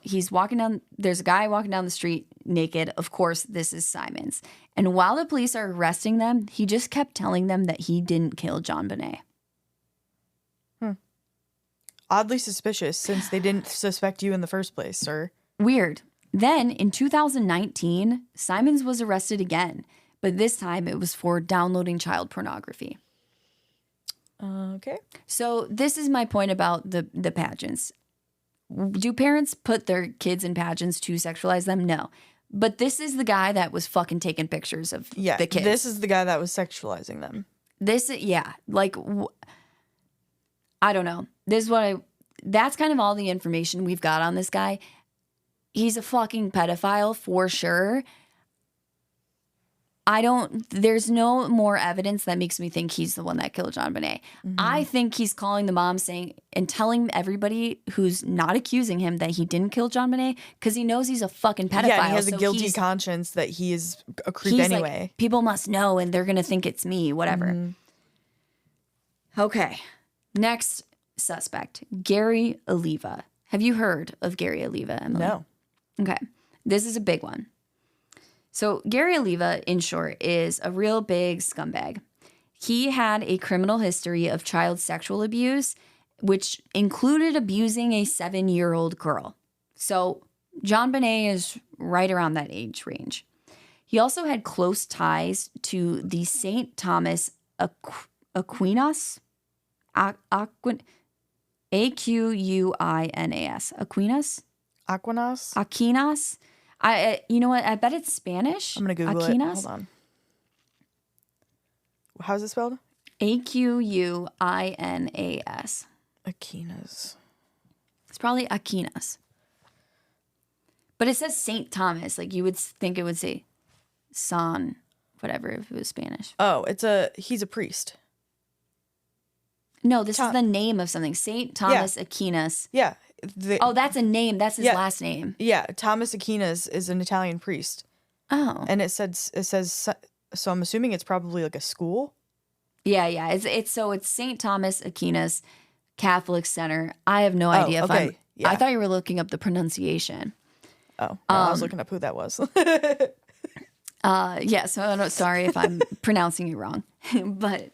There's a guy walking down the street naked. Of course, this is Simons. And while the police are arresting them, he just kept telling them that he didn't kill JonBenét. Oddly suspicious since they didn't suspect you in the first place, sir. Weird. Then in 2019, Simons was arrested again, but this time it was for downloading child pornography. Okay. So this is my point about the pageants. Do parents put their kids in pageants to sexualize them? No. But this is the guy that was fucking taking pictures of the kids. This is the guy that was sexualizing them. I don't know. That's kind of all the information we've got on this guy. He's a fucking pedophile for sure. There's no more evidence that makes me think he's the one that killed JonBenét. Mm-hmm. I think he's calling the mom and telling everybody who's not accusing him that he didn't kill JonBenét because he knows he's a fucking pedophile. Yeah, and he has a guilty conscience that he is a creep anyway. Like, people must know and they're going to think it's me, whatever. Mm-hmm. Okay. Next suspect, Gary Oliva. Have you heard of Gary Oliva, Emily? No. Okay. This is a big one. So Gary Oliva, in short, is a real big scumbag. He had a criminal history of child sexual abuse, which included abusing a 7-year-old girl. So JonBenét is right around that age range. He also had close ties to the St. Thomas Aquinas. Aquinas. Aquinas? Aquinas. You know what? I bet it's Spanish. I'm going to Google Aquinas. It. Hold on. How's it spelled? Aquinas. Aquinas. It's probably Aquinas. But it says St. Thomas. Like you would think it would say San, whatever, if it was Spanish. Oh, he's a priest. No, this is the name of something. St. Thomas Aquinas. Yeah. That's a name. That's his last name. Yeah, Thomas Aquinas is an Italian priest. Oh. And it says so I'm assuming it's probably like a school. Yeah. It's St. Thomas Aquinas Catholic Center. I have no idea if I thought you were looking up the pronunciation. Oh, no, I was looking up who that was. Yeah, so I'm sorry if I'm pronouncing it wrong. But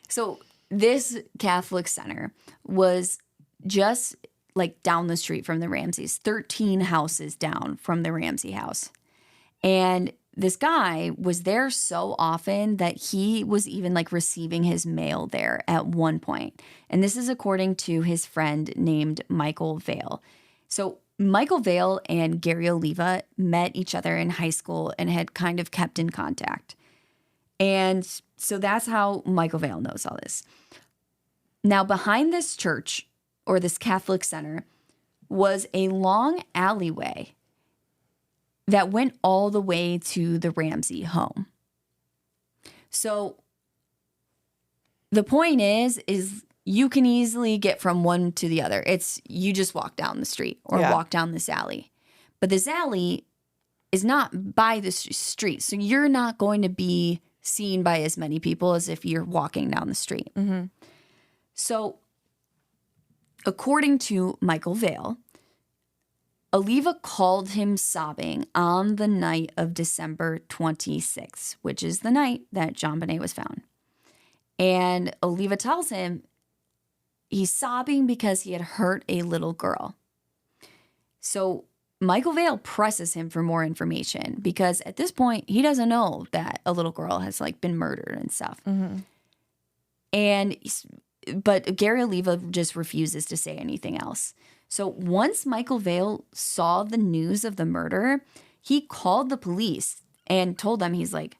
so this Catholic center was just like down the street from the Ramseys, 13 houses down from the Ramsey house. And this guy was there so often that he was even like receiving his mail there at one point. And this is according to his friend named Michael Vale. So Michael Vale and Gary Oliva met each other in high school and had kind of kept in contact. And so that's how Michael Vale knows all this. Now, behind this church or this Catholic center was a long alleyway that went all the way to the Ramsey home. So the point is you can easily get from one to the other. You just walk down the street or walk down this alley. But this alley is not by the street. So you're not going to be seen by as many people as if you're walking down the street. Mm-hmm. So according to Michael Vale, Oliva called him sobbing on the night of December 26th, which is the night that JonBenét was found. And Oliva tells him he's sobbing because he had hurt a little girl. So Michael Vale presses him for more information because at this point, he doesn't know that a little girl has like been murdered and stuff. Mm-hmm. But Gary Oliva just refuses to say anything else. So once Michael Vale saw the news of the murder, he called the police and told them, he's like,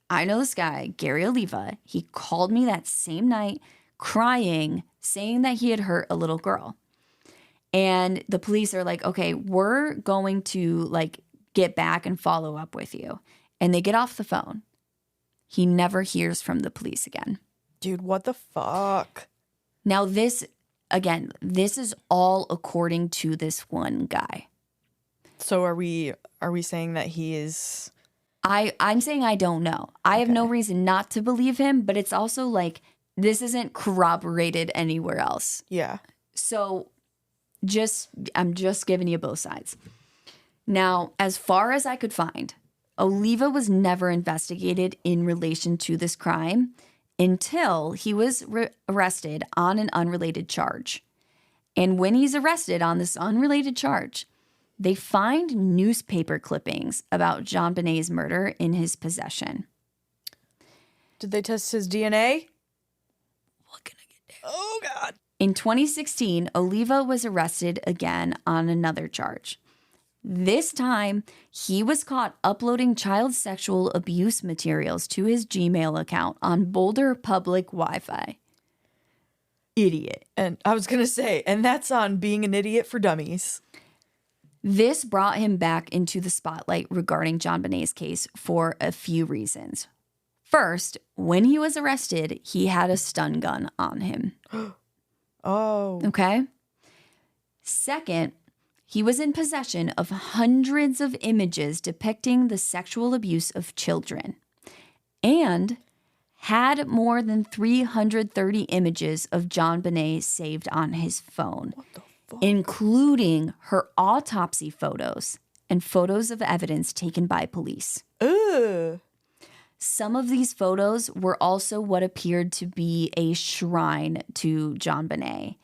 I know this guy, Gary Oliva. He called me that same night crying, saying that he had hurt a little girl. And the police are like, okay, we're going to like get back and follow up with you. And they get off the phone. He never hears from the police again. Dude, what the fuck? Now this is all according to this one guy. So are we saying that he is... I'm saying I don't know. I have no reason not to believe him, but it's also like this isn't corroborated anywhere else. Yeah. So I'm just giving you both sides. Now, as far as I could find, Oliva was never investigated in relation to this crime until he was arrested on an unrelated charge. And when he's arrested on this unrelated charge, they find newspaper clippings about JonBenét's murder in his possession. Did they test his DNA? What can I get down? Oh, God. In 2016, Oliva was arrested again on another charge. This time, he was caught uploading child sexual abuse materials to his Gmail account on Boulder Public Wi-Fi. Idiot. And I was going to say, and that's on Being an Idiot for Dummies. This brought him back into the spotlight regarding JonBenét's case for a few reasons. First, when he was arrested, he had a stun gun on him. Oh. Okay? Second, he was in possession of hundreds of images depicting the sexual abuse of children and had more than 330 images of JonBenét saved on his phone, including her autopsy photos and photos of evidence taken by police. Ugh. Some of these photos were also what appeared to be a shrine to JonBenét.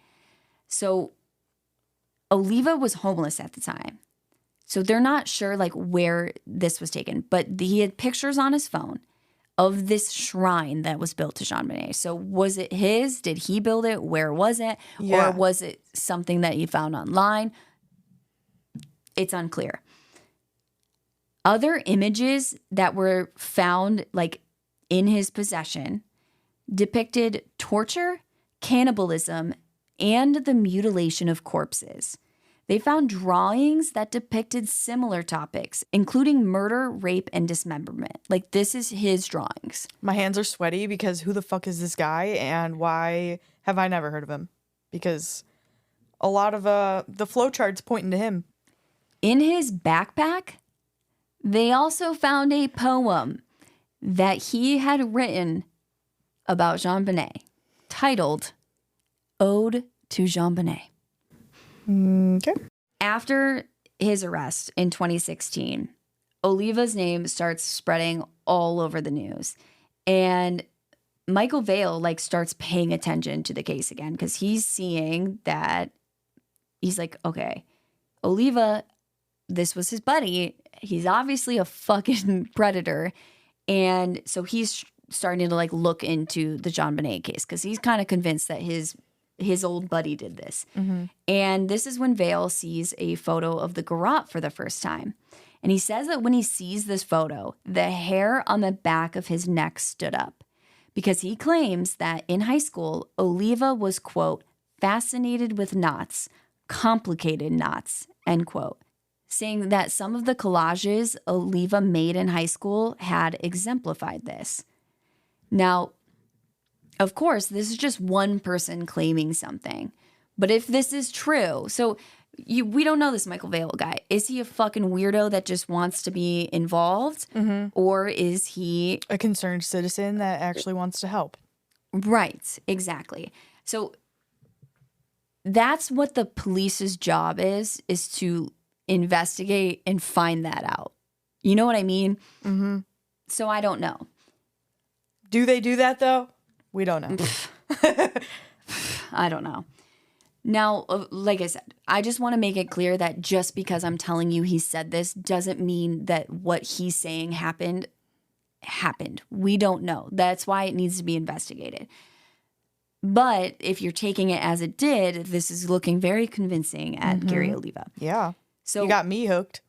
So Oliva was homeless at the time. So they're not sure like where this was taken, but he had pictures on his phone of this shrine that was built to JonBenét. So was it his? Did he build it? Where was it? Yeah. Or was it something that he found online? It's unclear. Other images that were found like in his possession depicted torture, cannibalism, and the mutilation of corpses. They found drawings that depicted similar topics, including murder, rape, and dismemberment. Like, this is his drawings. My hands are sweaty because who the fuck is this guy and why have I never heard of him? Because a lot of the flowcharts pointing to him. In his backpack, they also found a poem that he had written about JonBenét, titled Ode to JonBenét. Okay. After his arrest in 2016, Oliva's name starts spreading all over the news. And Michael Vale starts paying attention to the case again because he's seeing that he's like, okay, Oliva, this was his buddy. He's obviously a fucking predator. And so he's starting to look into the JonBenét case because he's kind of convinced that his old buddy did this. Mm-hmm. And this is when Vale sees a photo of the garrote for the first time. And he says that when he sees this photo, the hair on the back of his neck stood up because he claims that in high school, Oliva was, quote, fascinated with knots, complicated knots, end quote, saying that some of the collages Oliva made in high school had exemplified this. Now, of course, this is just one person claiming something. But if this is true, so we don't know this Michael Vale guy. Is he a fucking weirdo that just wants to be involved? Mm-hmm. Or is he a concerned citizen that actually wants to help? Right, exactly. So that's what the police's job is to investigate and find that out. You know what I mean? Mm-hmm. So I don't know. Do they do that, though? We don't know. I don't know. Now, like I said, I just want to make it clear that just because I'm telling you he said this doesn't mean that what he's saying happened. We don't know. That's why it needs to be investigated. But if you're taking it as it did, this is looking very convincing at Gary Oliva. Yeah. So you got me hooked.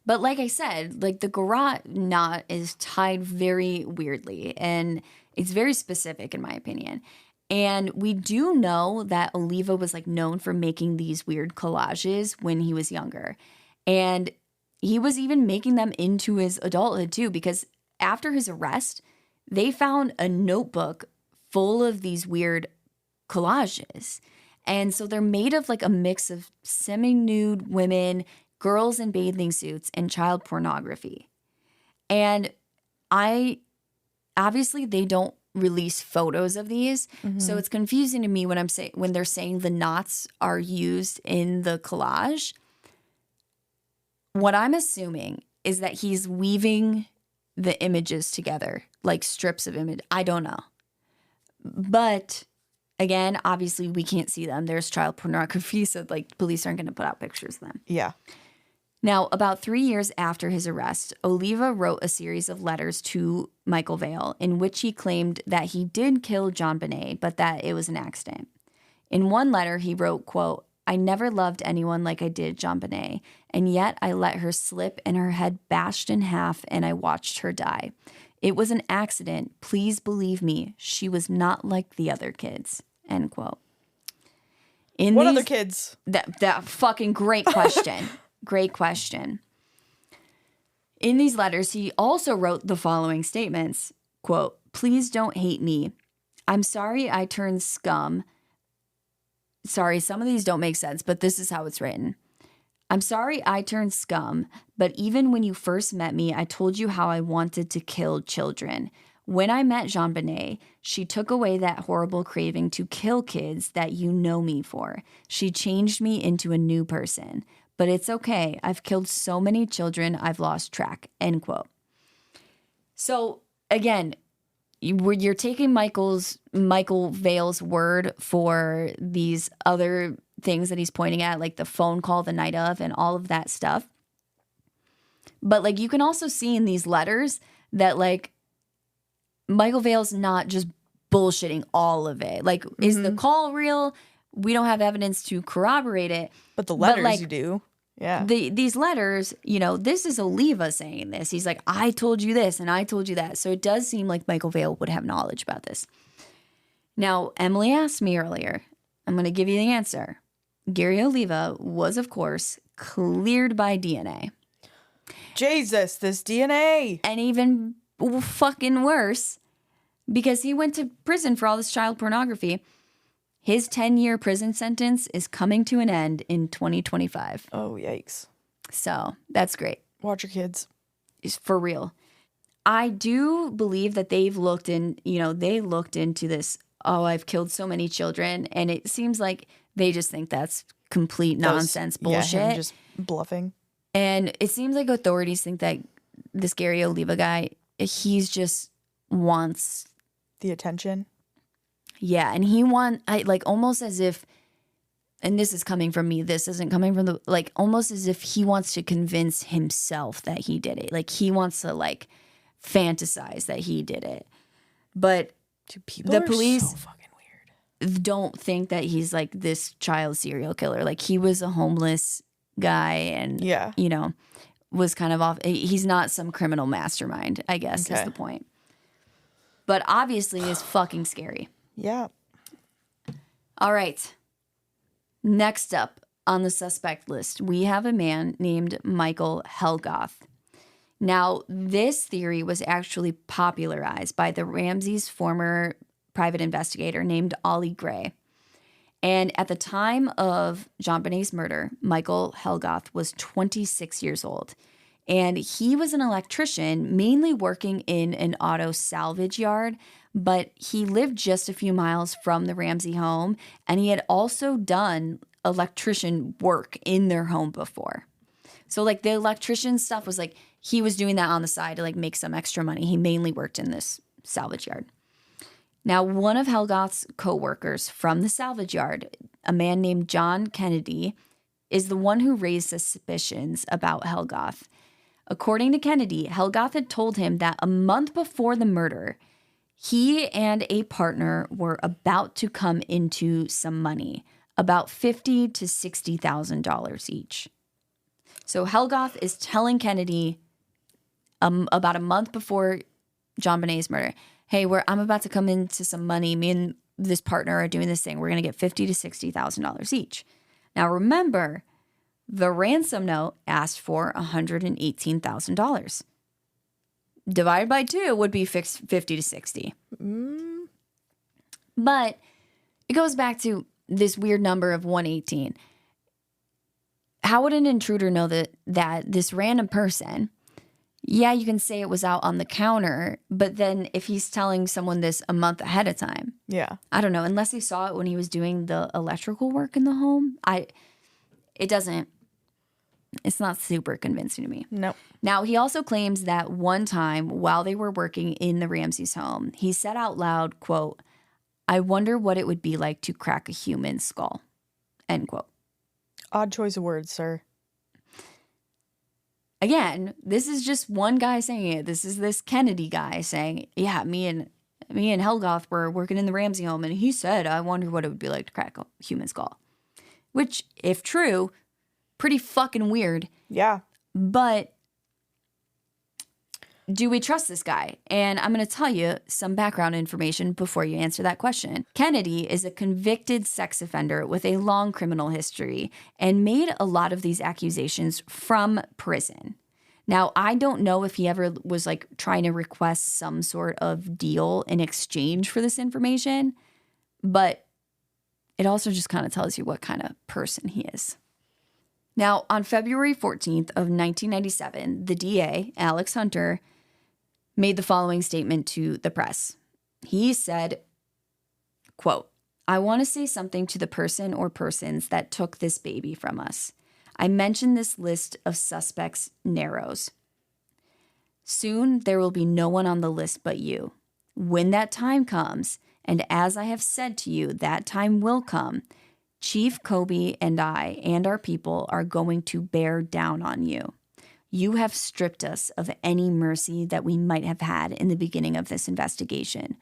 But like I said, the garrote knot is tied very weirdly, and it's very specific in my opinion. And we do know that Oliva was known for making these weird collages when he was younger. And he was even making them into his adulthood too, because after his arrest, they found a notebook full of these weird collages. And so they're made of a mix of semi-nude women, girls in bathing suits, and child pornography. And obviously they don't release photos of these. Mm-hmm. So it's confusing to me when they're saying the knots are used in the collage. What I'm assuming is that he's weaving the images together, strips of image. I don't know. But again, obviously we can't see them. There's child pornography, so police aren't going to put out pictures of them. Yeah. Now, about 3 years after his arrest, Oliva wrote a series of letters to Michael Vale in which he claimed that he did kill JonBenét, but that it was an accident. In one letter, he wrote, quote, I never loved anyone like I did JonBenét, and yet I let her slip and her head bashed in half and I watched her die. It was an accident. Please believe me. She was not like the other kids, end quote. What other kids? That fucking great question. Great question. In these letters, he also wrote the following statements, quote, please don't hate me. I'm sorry I turned scum. Sorry, some of these don't make sense, but this is how it's written. I'm sorry I turned scum, but even when you first met me, I told you how I wanted to kill children. When I met JonBenét, she took away that horrible craving to kill kids that you know me for. She changed me into a new person. But it's okay. I've killed so many children, I've lost track, end quote. So again, you're taking Michael Vale's word for these other things that he's pointing at, the phone call the night of and all of that stuff. But you can also see in these letters that Michael Vale's not just bullshitting all of it. Is the call real? We don't have evidence to corroborate it. But the letters you do. Yeah. These letters, this is Oliva saying this. He's like, I told you this and I told you that. So it does seem like Michael Vale would have knowledge about this. Now, Emily asked me earlier. I'm going to give you the answer. Gary Oliva was, of course, cleared by DNA. Jesus, this DNA. And even fucking worse, because he went to prison for all this child pornography, his 10-year prison sentence is coming to an end in 2025. Oh, yikes. So that's great. Watch your kids. It's for real. I do believe that they've looked into this, oh, I've killed so many children. And it seems like they just think that's complete nonsense bullshit. Yeah, him just bluffing. And it seems like authorities think that this Gary Oliva guy, he's just wants the attention. Yeah, and almost as if, and this is coming from me, this isn't coming from almost as if he wants to convince himself that he did it. Like he wants to fantasize that he did it. But the police so fucking weird. Don't think that he's this child serial killer. Like he was a homeless guy and, was kind of off. He's not some criminal mastermind, I guess is the point. But obviously it's fucking scary. Yeah. All right. Next up on the suspect list, we have a man named Michael Helgoth. Now, this theory was actually popularized by the Ramsey's former private investigator named Ollie Gray. And at the time of JonBenét's murder, Michael Helgoth was 26 years old. And he was an electrician, mainly working in an auto salvage yard, but he lived just a few miles from the Ramsey home, and he had also done electrician work in their home before. So the electrician stuff was he was doing that on the side to make some extra money. He mainly worked in this salvage yard. Now, one of Helgoth's co-workers from the salvage yard, a man named John Kennedy, is the one who raised suspicions about Helgoth. According to Kennedy, Helgoth had told him that a month before the murder, he and a partner were about to come into some money, about $50,000 to $60,000 each. So Helgoth is telling Kennedy about a month before JonBenét's murder, hey, I'm about to come into some money. Me and this partner are doing this thing. We're going to get $50,000 to $60,000 each. Now, remember, the ransom note asked for $118,000. Divided by 2 would be 50 to 60. But it goes back to this weird number of 118. How would an intruder know that this random person, yeah, you can say it was out on the counter, but then if he's telling someone this a month ahead of time, yeah, I don't know, unless he saw it when he was doing the electrical work in the home, it's not super convincing to me. No. Now, he also claims that one time while they were working in the Ramsey's home, he said out loud, quote, "I wonder what it would be like to crack a human skull," end quote. Odd choice of words, sir. Again, this is just one guy saying it. This is this Kennedy guy saying, yeah, me and Helgoth were working in the Ramsey home, and he said, I wonder what it would be like to crack a human skull. Which, if true, pretty fucking weird. Yeah. But do we trust this guy? And I'm going to tell you some background information before you answer that question. Kennedy is a convicted sex offender with a long criminal history and made a lot of these accusations from prison. Now, I don't know if he ever was trying to request some sort of deal in exchange for this information, but it also just kind of tells you what kind of person he is. Now, on February 14th of 1997, the DA, Alex Hunter, made the following statement to the press. He said, quote, "I want to say something to the person or persons that took this baby from us. I mentioned this list of suspects narrows. Soon there will be no one on the list but you. When that time comes, and as I have said to you, that time will come, Chief Kobe and I and our people are going to bear down on you. You have stripped us of any mercy that we might have had in the beginning of this investigation.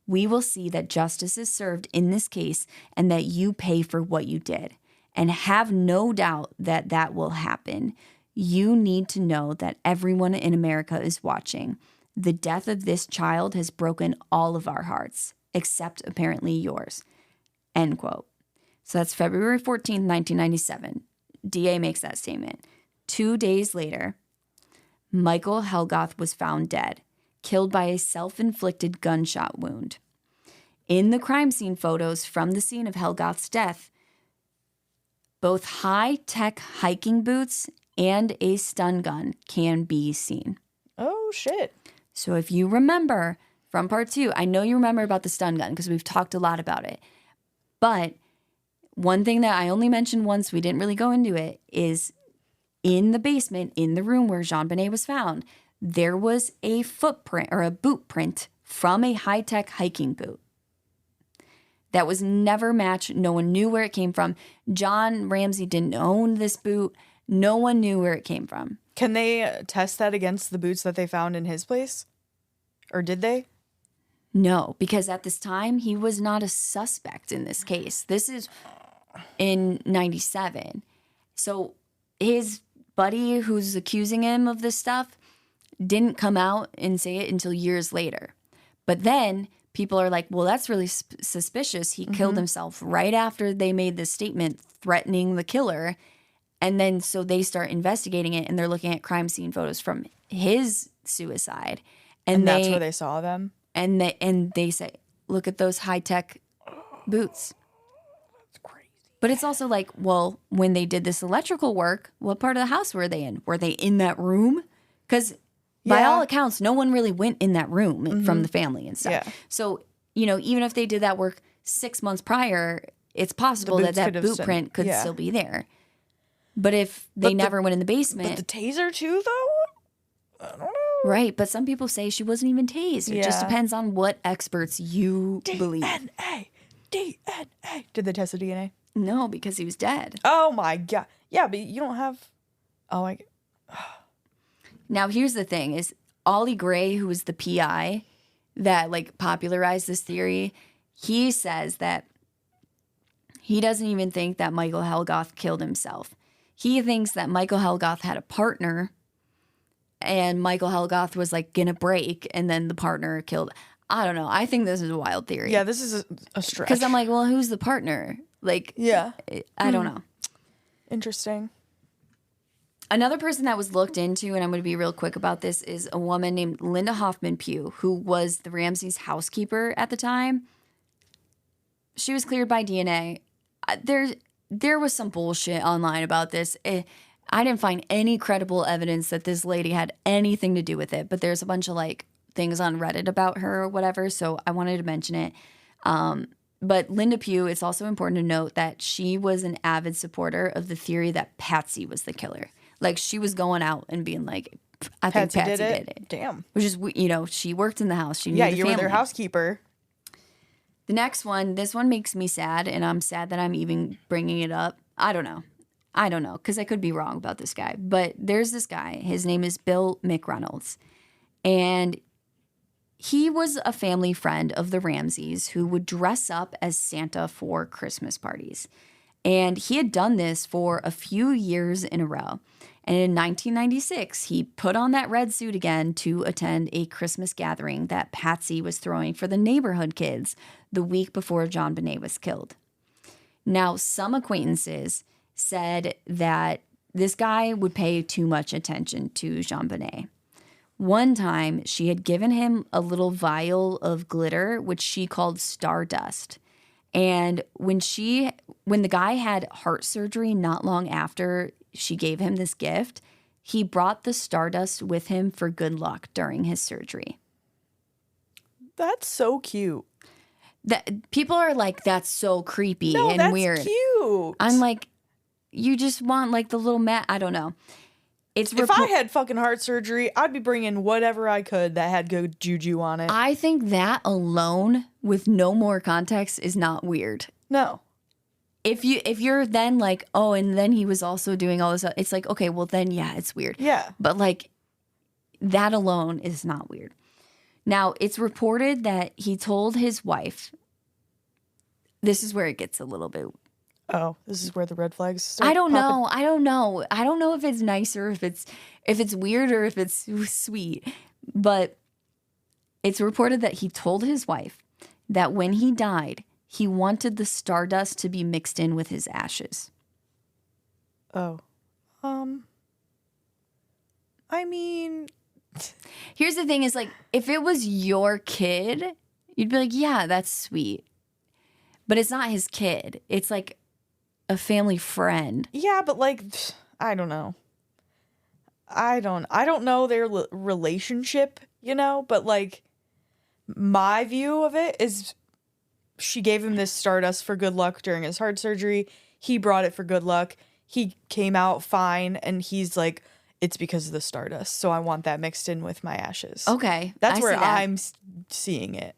We will see that justice is served in this case and that you pay for what you did. And have no doubt that that will happen. You need to know that everyone in America is watching. The death of this child has broken all of our hearts, except apparently yours." End quote. So that's February 14th, 1997. DA makes that statement. 2 days later, Michael Helgoth was found dead, killed by a self-inflicted gunshot wound. In the crime scene photos from the scene of Helgoth's death, both high-tech hiking boots and a stun gun can be seen. Oh, shit. So if you remember from part 2, I know you remember about the stun gun because we've talked a lot about it. But one thing that I only mentioned once, we didn't really go into it, is in the basement, in the room where JonBenét was found, there was a footprint or a boot print from a high-tech hiking boot. That was never matched. No one knew where it came from. John Ramsey didn't own this boot. No one knew where it came from. Can they test that against the boots that they found in his place? Or did they? No, because at this time, he was not a suspect in this case. This is in 97. So his buddy who's accusing him of this stuff didn't come out and say it until years later. But then people are like, well, that's really suspicious. He killed himself right after they made this statement threatening the killer. And then so they start investigating it, and they're looking at crime scene photos from his suicide. And that's where they saw them? And they say, look at those high-tech boots. That's crazy. But it's also like, well, when they did this electrical work, what part of the house were they in? Were they in that room? Because by all accounts, no one really went in that room from the family and stuff. Yeah. So, you know, even if they did that work 6 months prior, it's possible that boot print could still be there. But if they never went in the basement. But the taser too, though? I don't know. Right, but some people say she wasn't even tased. It just depends on what experts you believe. DNA. Did they test the DNA? No, because he was dead. Oh my God. Yeah, but you don't have. Oh, Now, here's the thing is Ollie Gray, who was the PI that like popularized this theory, he says that he doesn't even think that Michael Helgoth killed himself. He thinks that Michael Helgoth had a partner and Michael Helgoth was like gonna break and then the partner killed. I don't know. I think this is a wild theory. Yeah, this is a stretch. Because I'm like, well, who's the partner? Like, I don't know. Interesting. Another person that was looked into, and I'm going to be real quick about this, is a woman named Linda Hoffman Pugh, who was the Ramseys' housekeeper at the time. She was cleared by DNA. There was some bullshit online about this. I didn't find any credible evidence that this lady had anything to do with it, but there's a bunch of like things on Reddit about her or whatever, so I wanted to mention it. But Linda Pugh, it's also important to note that she was an avid supporter of the theory that Patsy was the killer. Like, she was going out and being like, I think Patsy did it. Damn. Which is, you know, she worked in the house. She knew the you were their family. housekeeper. The next one, this one makes me sad, and I'm sad that I'm even bringing it up. I don't know, because I could be wrong about this guy. But there's this guy. His name is Bill McReynolds. And he was a family friend of the Ramseys who would dress up as Santa for Christmas parties. And he had done this for a few years in a row. And in 1996, he put on that red suit again to attend a Christmas gathering that Patsy was throwing for the neighborhood kids the week before JonBenét was killed. Now, some acquaintances said that this guy would pay too much attention to JonBenét. One time, she had given him a little vial of glitter, which she called stardust. And when the guy had heart surgery not long after she gave him this gift, he brought the stardust with him for good luck during his surgery. That's so cute. That people are like, that's so creepy and that's weird. Cute. I'm like, you just want like the little mat. I don't know. If I had fucking heart surgery, I'd be bringing whatever I could that had good juju on it. I think that alone, with no more context, is not weird. No. If you're then like, oh, and then he was also doing all this, it's like, okay, well then, yeah, it's weird. Yeah. But like, that alone is not weird. Now, it's reported that he told his wife, this is where it gets a little bit. Oh, this is where the red flags start. I don't know if it's nice or if it's weird or if it's sweet. But it's reported that he told his wife that when he died, He wanted the stardust to be mixed in with his ashes. Oh. I mean... Here's the thing is, like, if it was your kid, you'd be like, yeah, that's sweet. But it's not his kid. It's, like, a family friend. Yeah, but, like, I don't know. I don't know their relationship, you know? But, like, my view of it is she gave him this stardust for good luck during his heart surgery. He brought it for good luck. He came out fine, and he's like, it's because of the stardust. So I want that mixed in with my ashes. Okay. That's where see that. I'm seeing it.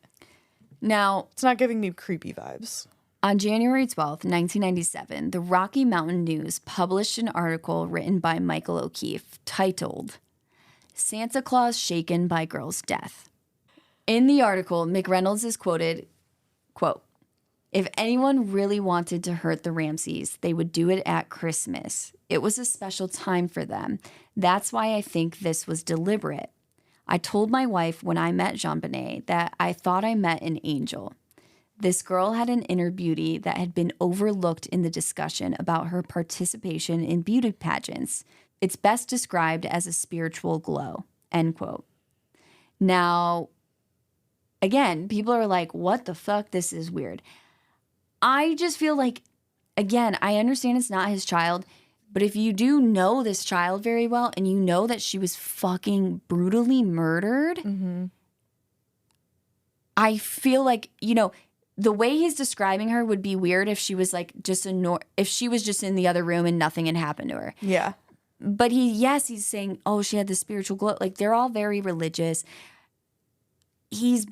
Now, it's not giving me creepy vibes. On January 12th, 1997, the Rocky Mountain News published an article written by Michael O'Keefe titled, Santa Claus Shaken by Girl's Death. In the article, McReynolds is quoted, quote, if anyone really wanted to hurt the Ramseys, they would do it at Christmas. It was a special time for them. That's why I think this was deliberate. I told my wife when I met JonBenét that I thought I met an angel. This girl had an inner beauty that had been overlooked in the discussion about her participation in beauty pageants. It's best described as a spiritual glow, end quote. Now, again, people are like, what the fuck? This is weird. I just feel like, again, I understand it's not his child, but if you do know this child very well and you know that she was fucking brutally murdered, I feel like, you know, the way he's describing her would be weird if she was like just if she was just in the other room and nothing had happened to her. Yeah. But he's saying, oh, she had the spiritual glow. Like, they're all very religious. He's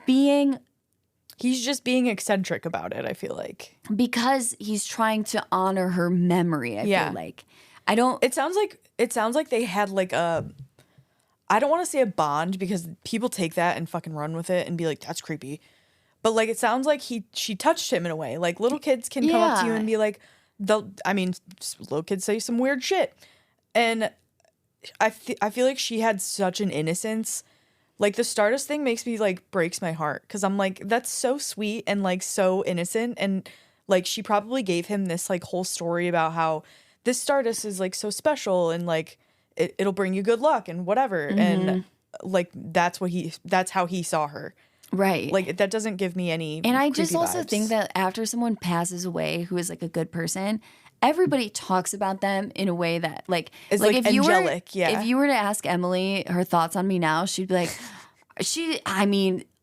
just being eccentric about it, I feel like. Because he's trying to honor her memory, I feel like. It sounds like they had like a, I don't want to say a bond because people take that and fucking run with it and be like, that's creepy. But like, it sounds like she touched him in a way. Like, little kids can come up to you and be like, little kids say some weird shit. And I feel like she had such an innocence. Like, the Stardust thing makes me, like, breaks my heart. Because I'm like, that's so sweet and, like, so innocent. And, like, she probably gave him this, like, whole story about how this Stardust is, like, so special. And, like, it'll bring you good luck and whatever. And, like, that's how he saw her. Right. Like, that doesn't give me any And I just also vibes. think that after someone passes away who is, like, a good person, everybody talks about them in a way that, like, it's like if angelic, If you were to ask Emily her thoughts on me now, she'd be like,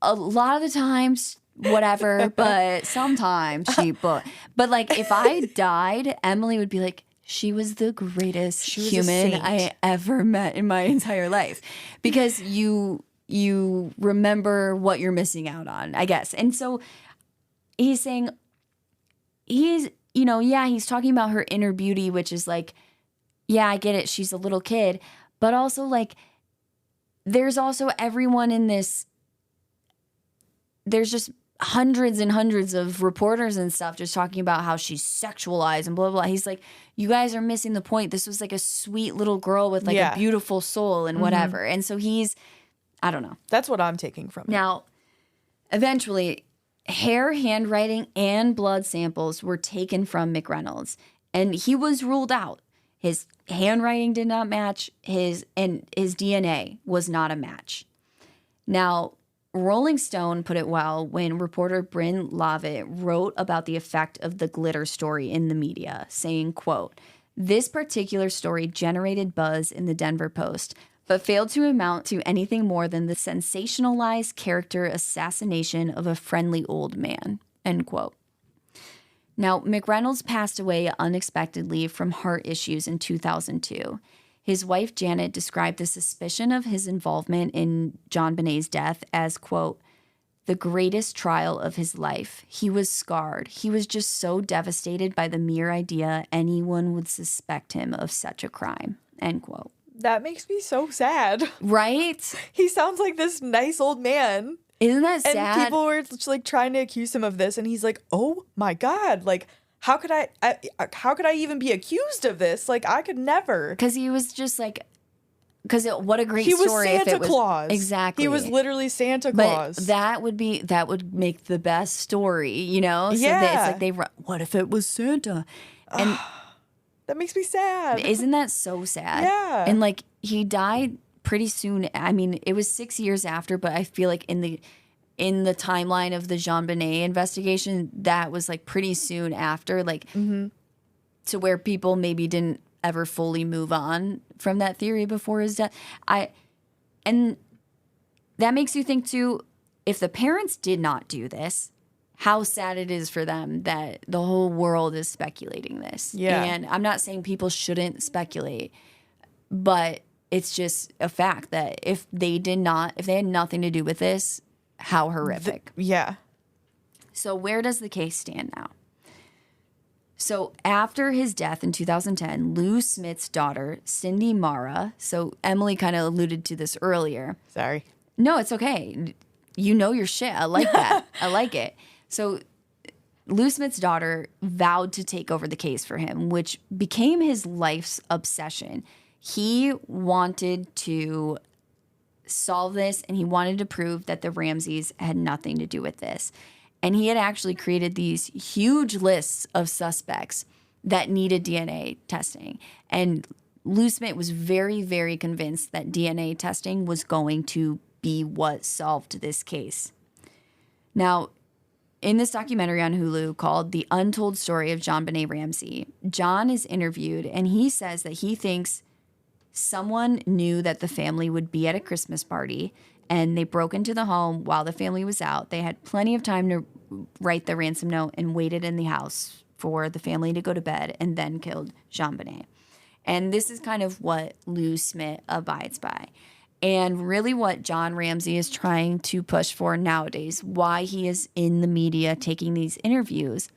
a lot of the times, whatever, but sometimes but like, if I died, Emily would be like, she was the greatest human I ever met in my entire life. Because you remember what you're missing out on, I guess. And so he's saying, he's talking about her inner beauty, which is like, yeah, I get it. She's a little kid. But also, like, there's also everyone in this. There's just hundreds and hundreds of reporters and stuff just talking about how she's sexualized and blah, blah, blah. He's like, you guys are missing the point. This was like a sweet little girl with like a beautiful soul and whatever. And so I don't know. That's what I'm taking from it. Now, eventually, hair, handwriting, and blood samples were taken from McReynolds, and he was ruled out. His handwriting did not match, his DNA was not a match. Now, Rolling Stone put it well when reporter Bryn Lavitt wrote about the effect of the glitter story in the media, saying, quote, this particular story generated buzz in the Denver Post, but failed to amount to anything more than the sensationalized character assassination of a friendly old man, end quote. Now, McReynolds passed away unexpectedly from heart issues in 2002. His wife, Janet, described the suspicion of his involvement in JonBenét's death as, quote, the greatest trial of his life. He was scarred. He was just so devastated by the mere idea anyone would suspect him of such a crime, end quote. That makes me so sad. Right? He sounds like this nice old man. Isn't that sad? And people were like trying to accuse him of this, and he's like, "Oh my god! Like, how could I even be accused of this? Like, I could never." Because he was just like, Because what a great He was story if Santa it was Claus. exactly. He was literally Santa But Claus. that would make the best story, you know. So Yeah. that it's like what if it was Santa? And that makes me sad. isn't that so sad? Yeah. And like he died pretty soon. I mean, it was 6 years after, but I feel like in the timeline of the JonBenét investigation, that was like pretty soon after, like to where people maybe didn't ever fully move on from that theory before his death. And that makes you think too, if the parents did not do this, how sad it is for them that the whole world is speculating this. Yeah. And I'm not saying people shouldn't speculate, but it's just a fact that if they had nothing to do with this, how horrific. Yeah. So where does the case stand now? So after his death in 2010, Lou Smith's daughter, Cindy Mara, so Emily kind of alluded to this earlier. Sorry. No, it's okay. You know your shit. I like that. I like it. So Lou Smith's daughter vowed to take over the case for him, which became his life's obsession. He wanted to solve this, and he wanted to prove that the Ramseys had nothing to do with this. And he had actually created these huge lists of suspects that needed DNA testing. And Lou Smith was very, very convinced that DNA testing was going to be what solved this case. Now, in this documentary on Hulu called The Untold Story of JonBenét Ramsey, John is interviewed, and he says that he thinks someone knew that the family would be at a Christmas party, and they broke into the home while the family was out. They had plenty of time to write the ransom note and waited in the house for the family to go to bed, and then killed JonBenét. And this is kind of what Lou Smith abides by. And really what John Ramsey is trying to push for nowadays, why he is in the media taking these interviews,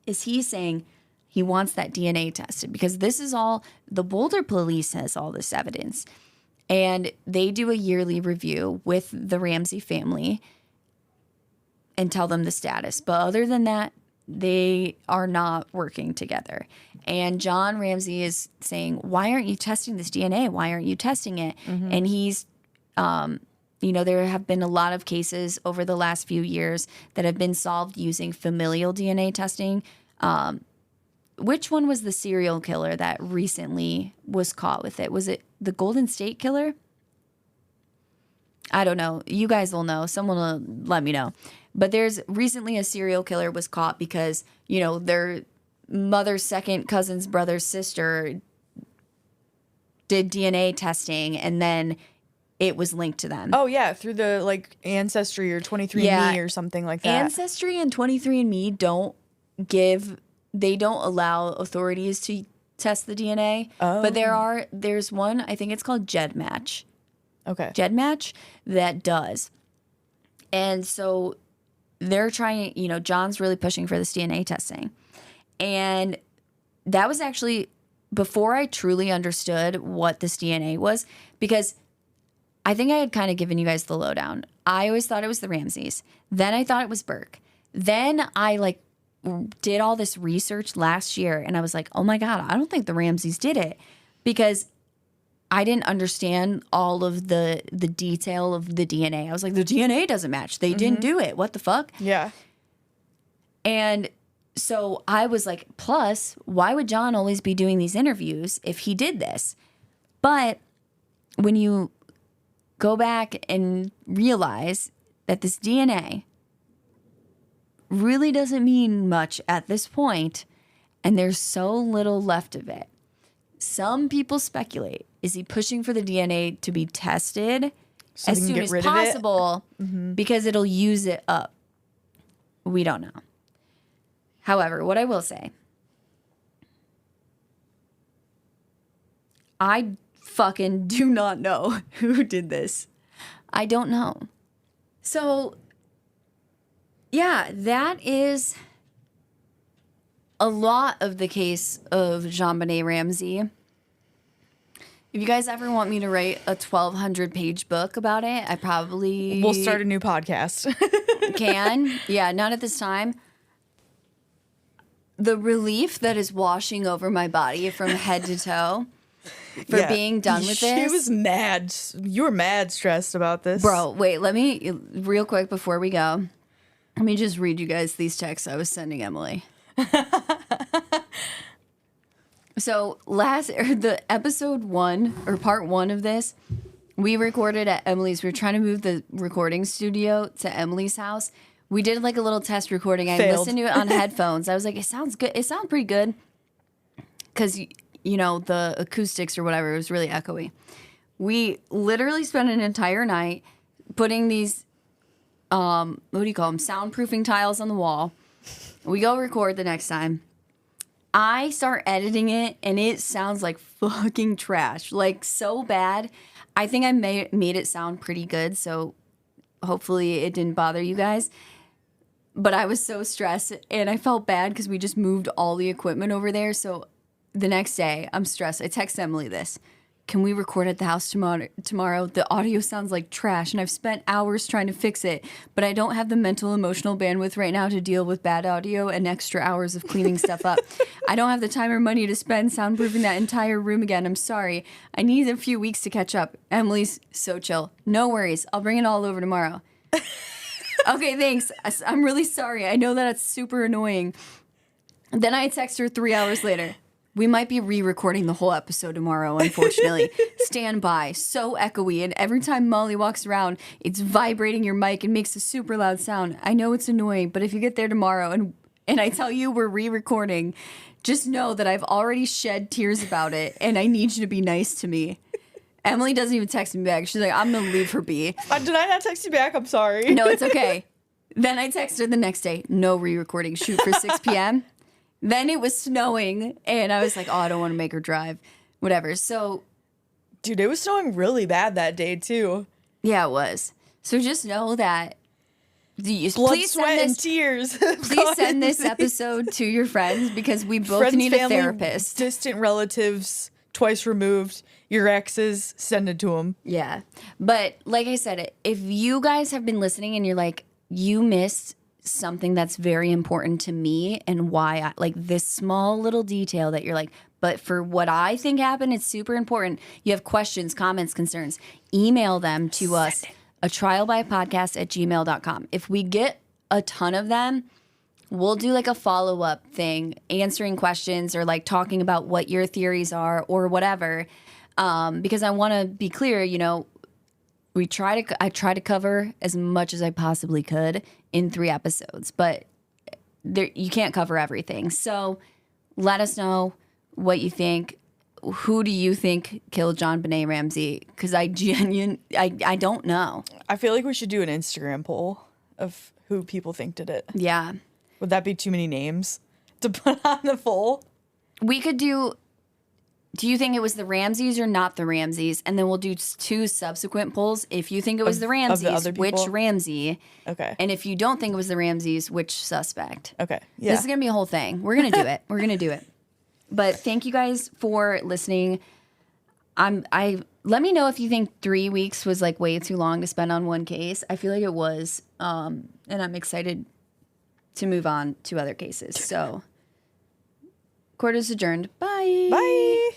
is he's saying he wants that DNA tested, because this is all, the Boulder police has all this evidence. And they do a yearly review with the Ramsey family and tell them the status. But other than that, they are not working together. And John Ramsey is saying, why aren't you testing this DNA? Why aren't you testing it? And he's, there have been a lot of cases over the last few years that have been solved using familial DNA testing. Which one was the serial killer that recently was caught with it? Was it the Golden State Killer? I don't know. You guys will know. Someone will let me know. But there's recently a serial killer was caught because, their mother's second cousin's brother's sister did DNA testing, and then it was linked to them. Oh, yeah, through the, Ancestry or 23andMe or something like that. Ancestry and 23andMe they don't allow authorities to test the DNA. Oh. But there's one, I think it's called GEDmatch. Okay. GEDmatch that does. And so they're trying, John's really pushing for this DNA testing. And that was actually before I truly understood what this DNA was, because I think I had kind of given you guys the lowdown. I always thought it was the Ramseys. Then I thought it was Burke. Then I did all this research last year, and I was like, oh my God, I don't think the Ramseys did it, because I didn't understand all of the detail of the DNA. I was like, the DNA doesn't match. They didn't do it. What the fuck? Yeah. And so I was like, plus, why would John always be doing these interviews if he did this? But when you go back and realize that this DNA really doesn't mean much at this point, and there's so little left of it. Some people speculate, is he pushing for the DNA to be tested as soon as possible because it'll use it up? We don't know. However, what I will say, I fucking do not know who did this. I don't know. So, yeah, that is a lot of the case of JonBenét Ramsey. If you guys ever want me to write a 1,200-page book about it, I probably... We'll start a new podcast. Can. Yeah, not at this time. The relief that is washing over my body from head to toe for being done with this. She was mad. You were mad stressed about this. Bro, wait, let me, real quick before we go, let me just read you guys these texts I was sending Emily. So the episode 1 or part 1 of this, we recorded at Emily's. We were trying to move the recording studio to Emily's house. We did like a little test recording. I listened to it on headphones. I was like, it sounds good. It sounds pretty good. Because, you know, the acoustics or whatever, it was really echoey. We literally spent an entire night putting these, what do you call them, soundproofing tiles on the wall. We go record the next time. I start editing it, and it sounds like fucking trash. Like, so bad. I think I made it sound pretty good, so hopefully it didn't bother you guys. But I was so stressed, and I felt bad because we just moved all the equipment over there. So the next day, I'm stressed. I text Emily this. Can we record at the house tomorrow? The audio sounds like trash, and I've spent hours trying to fix it, but I don't have the mental, emotional bandwidth right now to deal with bad audio and extra hours of cleaning stuff up. I don't have the time or money to spend soundproofing that entire room again. I'm sorry. I need a few weeks to catch up. Emily's so chill. No worries. I'll bring it all over tomorrow. Okay, thanks. I'm really sorry. I know that it's super annoying. Then I text her 3 hours later. We might be re-recording the whole episode tomorrow, unfortunately. Stand by. So echoey, and every time Molly walks around, it's vibrating your mic and makes a super loud sound. I know it's annoying, but if you get there tomorrow and I tell you we're re-recording, just know that I've already shed tears about it, and I need you to be nice to me. Emily doesn't even text me back. She's like, I'm going to leave her be. Did I not text you back? I'm sorry. No, it's okay. Then I text her the next day. No re-recording. Shoot for 6 p.m. Then it was snowing, and I was like, oh, I don't want to make her drive. Whatever. So, dude, it was snowing really bad that day, too. Yeah, it was. So just know that. Blood, sweat, and tears. Please send this episode to your friends because we both need a therapist. Distant relatives, twice removed, your exes, send it to them. Yeah. But like I said, if you guys have been listening and you're like, you missed something that's very important to me and why I like this small little detail that you're like, but for what I think happened, it's super important. You have questions, comments, concerns, email them to us, atrialbypodcast@gmail.com. If we get a ton of them, we'll do like a follow-up thing, answering questions or like talking about what your theories are or whatever. Because I want to be clear, you know, I try to cover as much as I possibly could in 3 episodes, but you can't cover everything. So let us know what you think. Who do you think killed JonBenét Ramsey? Because I don't know. I feel like we should do an Instagram poll of who people think did it. Yeah. Would that be too many names to put on the poll? We could do you think it was the Ramseys or not the Ramseys? And then we'll do 2 subsequent polls. If you think it was the Ramseys, which Ramsey? Okay. And if you don't think it was the Ramseys, which suspect? Okay. Yeah. This is going to be a whole thing. We're going to do it. We're going to do it. But thank you guys for listening. Let me know if you think 3 weeks was like way too long to spend on one case. I feel like it was. And I'm excited to move on to other cases. So, court is adjourned. Bye. Bye.